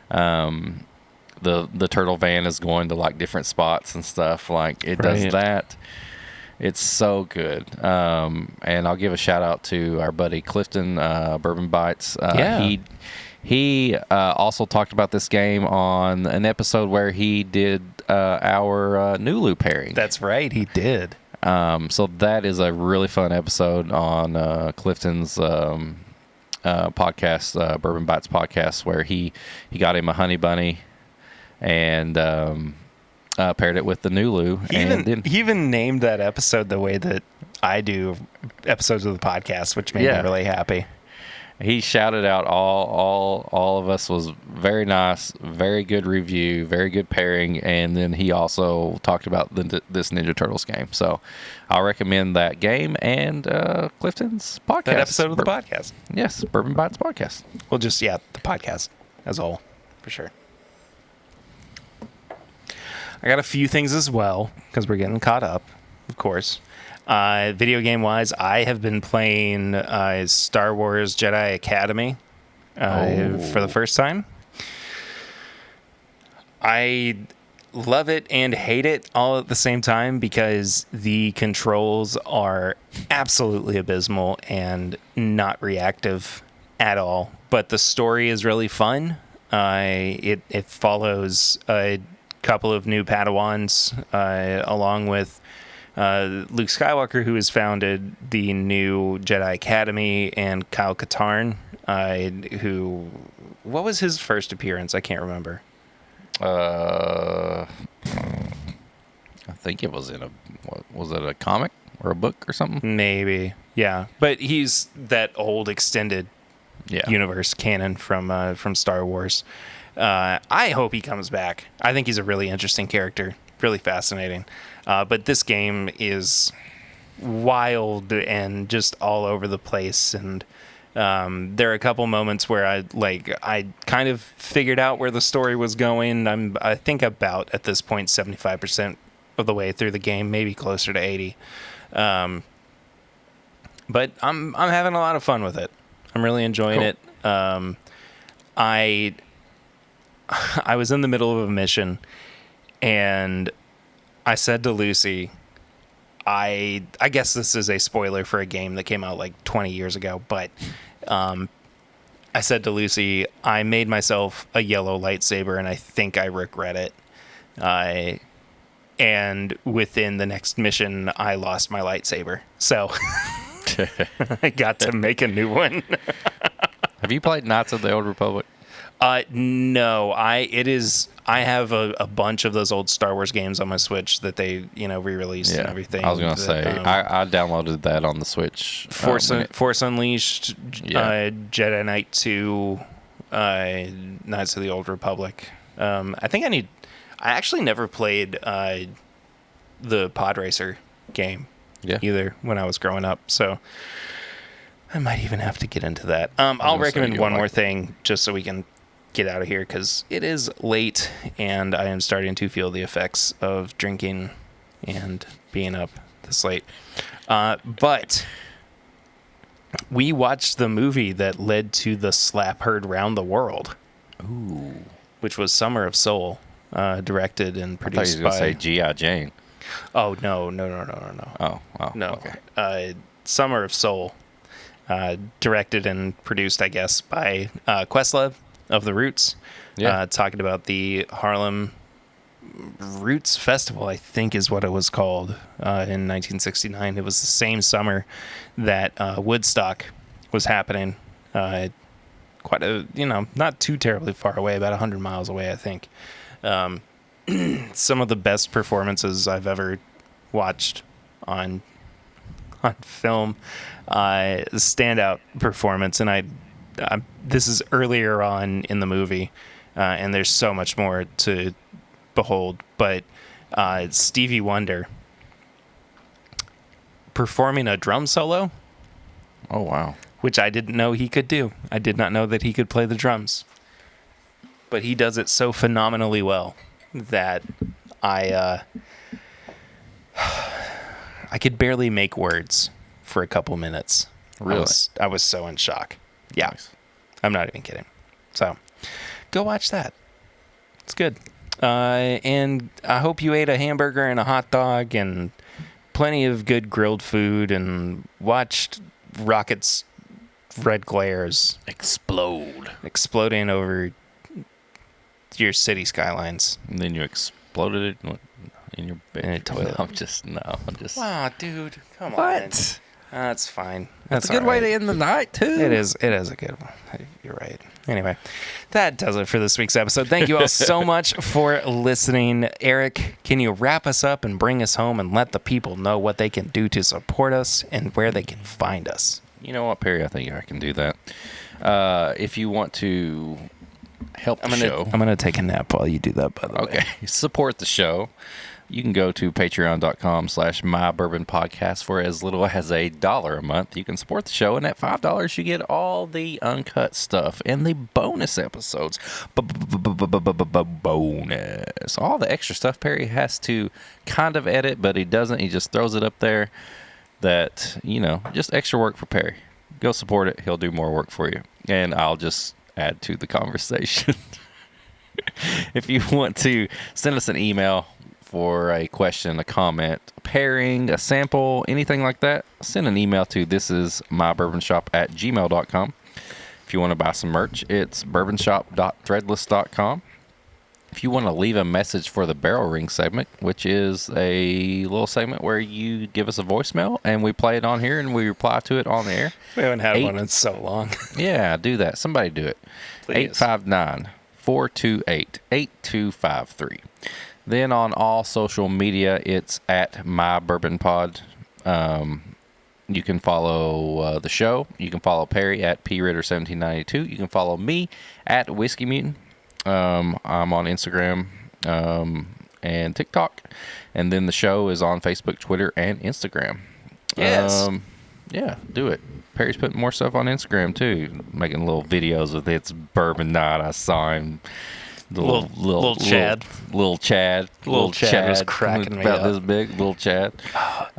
the turtle van is going to like different spots and stuff. Like it does that. It's so good. And I'll give a shout out to our buddy Clifton, Bourbon Bites. He also talked about this game on an episode where he did our Nulu pairing. That's right, he did. So that is a really fun episode on Clifton's podcast, Bourbon Bites podcast, where he got him a honey bunny and paired it with the Nulu. He even named that episode the way that I do episodes of the podcast, which made me really happy. He shouted out all of us. Was very nice, very good review, very good pairing, and then he also talked about this Ninja Turtles game. So I'll recommend that game and Clifton's podcast. That episode of the podcast. Yes, Bourbon Bites podcast. Well, just the podcast as a whole, for sure. I got a few things as well because we're getting caught up, of course. Video game wise, I have been playing Star Wars Jedi Academy for the first time. I love it and hate it all at the same time because the controls are absolutely abysmal and not reactive at all. But the story is really fun. It follows a couple of new Padawans along with Luke Skywalker, who has founded the new Jedi Academy, and Kyle Katarn, what was his first appearance? I can't remember. I think it was was it a comic or a book or something? Maybe, yeah. But he's that old extended universe canon from Star Wars. I hope he comes back. I think he's a really interesting character, really fascinating. But this game is wild and just all over the place. And there are a couple moments where I kind of figured out where the story was going. I think about at this point 75% of the way through the game, maybe closer to 80. But I'm having a lot of fun with it. I'm really enjoying it. I was in the middle of a mission, and I said to Lucy, I guess this is a spoiler for a game that came out like 20 years ago, but I said to Lucy, I made myself a yellow lightsaber, and I think I regret it. And within the next mission, I lost my lightsaber. So I got to make a new one. Have you played Knights of the Old Republic? No, I have a bunch of those old Star Wars games on my Switch that they, re-released and everything. I was going to say, I downloaded that on the Switch. Force Unleashed, Jedi Knight 2, Knights of the Old Republic. I actually never played the Pod Racer game either when I was growing up, so I might even have to get into that. I'll recommend one more thing just so we can get out of here because it is late and I am starting to feel the effects of drinking and being up this late. But We watched the movie that led to the slap heard round the world. Ooh. Which was Summer of Soul, directed and I thought produced you were by... going to say G.I. Jane. Oh, no. Oh, No. okay. Summer of Soul, directed and produced, I guess, by Questlove of The Roots. Yeah. Talking about the Harlem Roots Festival, I think is what it was called, in 1969. It was the same summer that Woodstock was happening. Quite a, not too terribly far away, about 100 miles away, I think. Some of the best performances I've ever watched on film, standout performance, and I this is earlier on in the movie, and there's so much more to behold, but Stevie Wonder performing a drum solo. Oh, wow. Which I didn't know he could do. I did not know that he could play the drums. But he does it so phenomenally well that I could barely make words for a couple minutes. Really? I was so in shock. Yeah. Nice. I'm not even kidding. So, go watch that. It's good. And I hope you ate a hamburger and a hot dog and plenty of good grilled food and watched rockets, red glares exploding over your city skylines. And then you exploded it in your bed. In a toilet. I'm just. Wow, dude, come on. What? That's fine. That's a good way to end the night, too. It is a good one. You're right. Anyway, that does it for this week's episode. Thank you all so much for listening. Eric, can you wrap us up and bring us home and let the people know what they can do to support us and where they can find us? You know what, Perry? I think I can do that. If you want to help the show. I'm going to take a nap while you do that, by the way. Okay. Support the show. You can go to patreon.com/mybourbonpodcast for as little as $1 a month. You can support the show, and at $5 you get all the uncut stuff and the bonus episodes. Bonus. All the extra stuff Perry has to kind of edit, but he doesn't. He just throws it up there. That, just extra work for Perry. Go support it. He'll do more work for you. And I'll just add to the conversation. If you want to send us an email for a question, a comment, a pairing, a sample, anything like that, send an email to thisismybourbonshop@gmail.com. If you want to buy some merch, it's bourbonshop.threadless.com. If you want to leave a message for the Barrel Ring segment, which is a little segment where you give us a voicemail and we play it on here and we reply to it on the air. We haven't had one in so long. Yeah, do that. Somebody do it. 859-428-8253. Then on all social media, it's at MyBourbonPod. You can follow the show. You can follow Perry at PRitter1792. You can follow me at Whiskey Mutant. I'm on Instagram and TikTok. And then the show is on Facebook, Twitter, and Instagram. Yes. Yeah, do it. Perry's putting more stuff on Instagram, too. Making little videos with It's Bourbon Night. I saw him. Little Chad. Little Chad was cracking me about up. this big. Little Chad.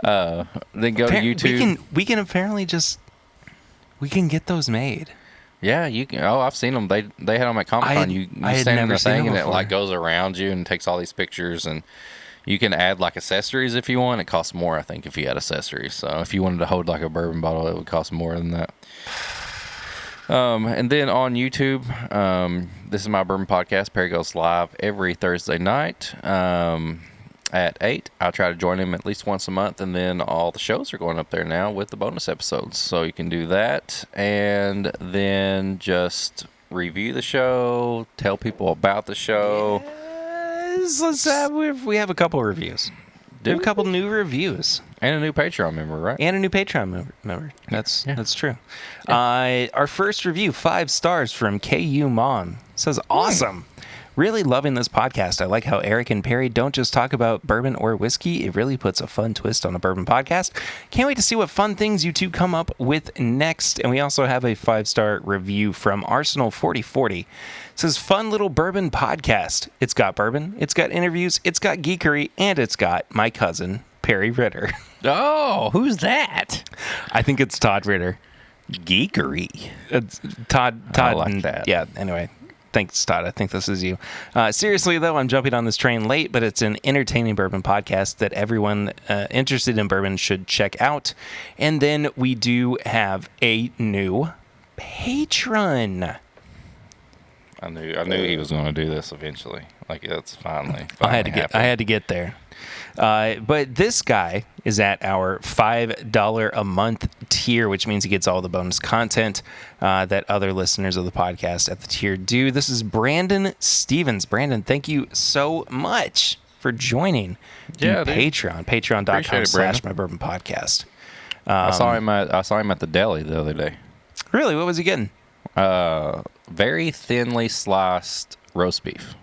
Then go to YouTube. We can apparently we can get those made. Yeah, you can. Oh, I've seen them. They had them at Comic-Con. You stand in the thing and it like goes around you and takes all these pictures, and you can add like accessories if you want. It costs more, I think, if you add accessories. So if you wanted to hold like a bourbon bottle, it would cost more than that. And then on YouTube, this is My Bourbon Podcast. Perry goes live every Thursday night at 8. I try to join him at least once a month, and then all the shows are going up there now with the bonus episodes. So you can do that, and then just review the show, tell people about the show. Yes, we have a couple of reviews. We have a couple new reviews. And a new Patreon member, right? And a new Patreon member. That's true. Yeah. Our first review, 5 stars from KU Mom. Says, awesome. Really loving this podcast. I like how Eric and Perry don't just talk about bourbon or whiskey. It really puts a fun twist on a bourbon podcast. Can't wait to see what fun things you two come up with next. And we also have a 5-star review from Arsenal 4040. It says, fun little bourbon podcast. It's got bourbon, it's got interviews, it's got geekery, and it's got my cousin, Perry Ritter. Oh, who's that? I think it's Todd Ritter. Geekery. It's Todd. I like that. Yeah. Anyway, thanks, Todd. I think this is you. Seriously, though, I'm jumping on this train late, but it's an entertaining bourbon podcast that everyone interested in bourbon should check out. And then we do have a new patron. I knew he was going to do this eventually. Like, it's finally I had to get there. But this guy is at our $5 a month tier, which means he gets all the bonus content that other listeners of the podcast at the tier do. This is Brandon Stevens. Brandon, thank you so much for joining the Patreon. Patreon.com/mybourbonpodcast. I saw him at the deli the other day. Really? What was he getting? Very thinly sliced roast beef.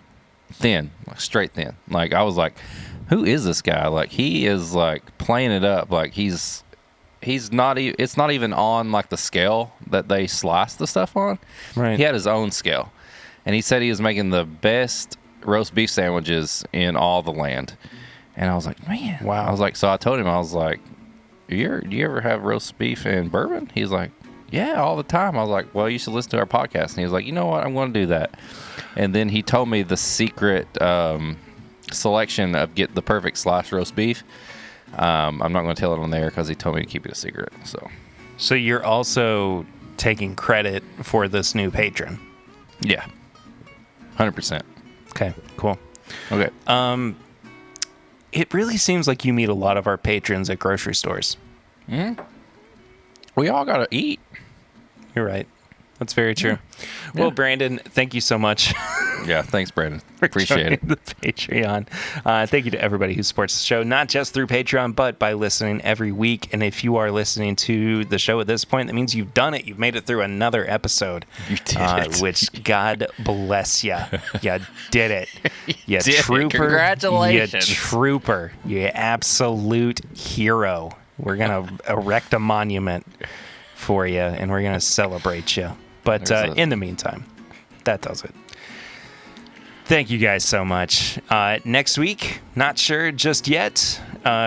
Thin, like straight thin. Like, I was like, who is this guy? Like, he is like playing it up. Like, he's not. It's not even on like the scale that they slice the stuff on. Right. He had his own scale, and he said he was making the best roast beef sandwiches in all the land. And I was like, man, wow. I was like, so I told him, I was like, do you ever have roast beef and bourbon? He's like, yeah, all the time. I was like, well, you should listen to our podcast. And he was like, you know what? I'm going to do that. And then he told me the secret selection of get the perfect sliced roast beef. I'm not going to tell it on there because he told me to keep it a secret. So you're also taking credit for this new patron. Yeah, 100%. Okay, cool. Okay. It really seems like you meet a lot of our patrons at grocery stores. We all got to eat. You're right. That's very true. Yeah. Well, Brandon, thank you so much. Yeah, thanks, Brandon. For Appreciate it. The Patreon. Thank you to everybody who supports the show, not just through Patreon, but by listening every week. And if you are listening to the show at this point, that means you've done it. You've made it through another episode. You did it. Which, God bless you. You did it. You did trooper. It. Congratulations. You trooper. You absolute hero. We're going to erect a monument for you, and we're going to celebrate you. But in the meantime, that does it. Thank you guys so much. Next week, not sure just yet,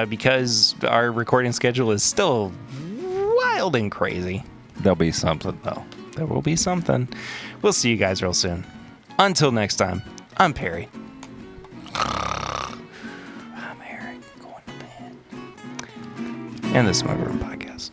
because our recording schedule is still wild and crazy. There'll be something, though. There will be something. We'll see you guys real soon. Until next time, I'm Perry. I'm Eric, going to bed. And this is my Bourbon Podcast.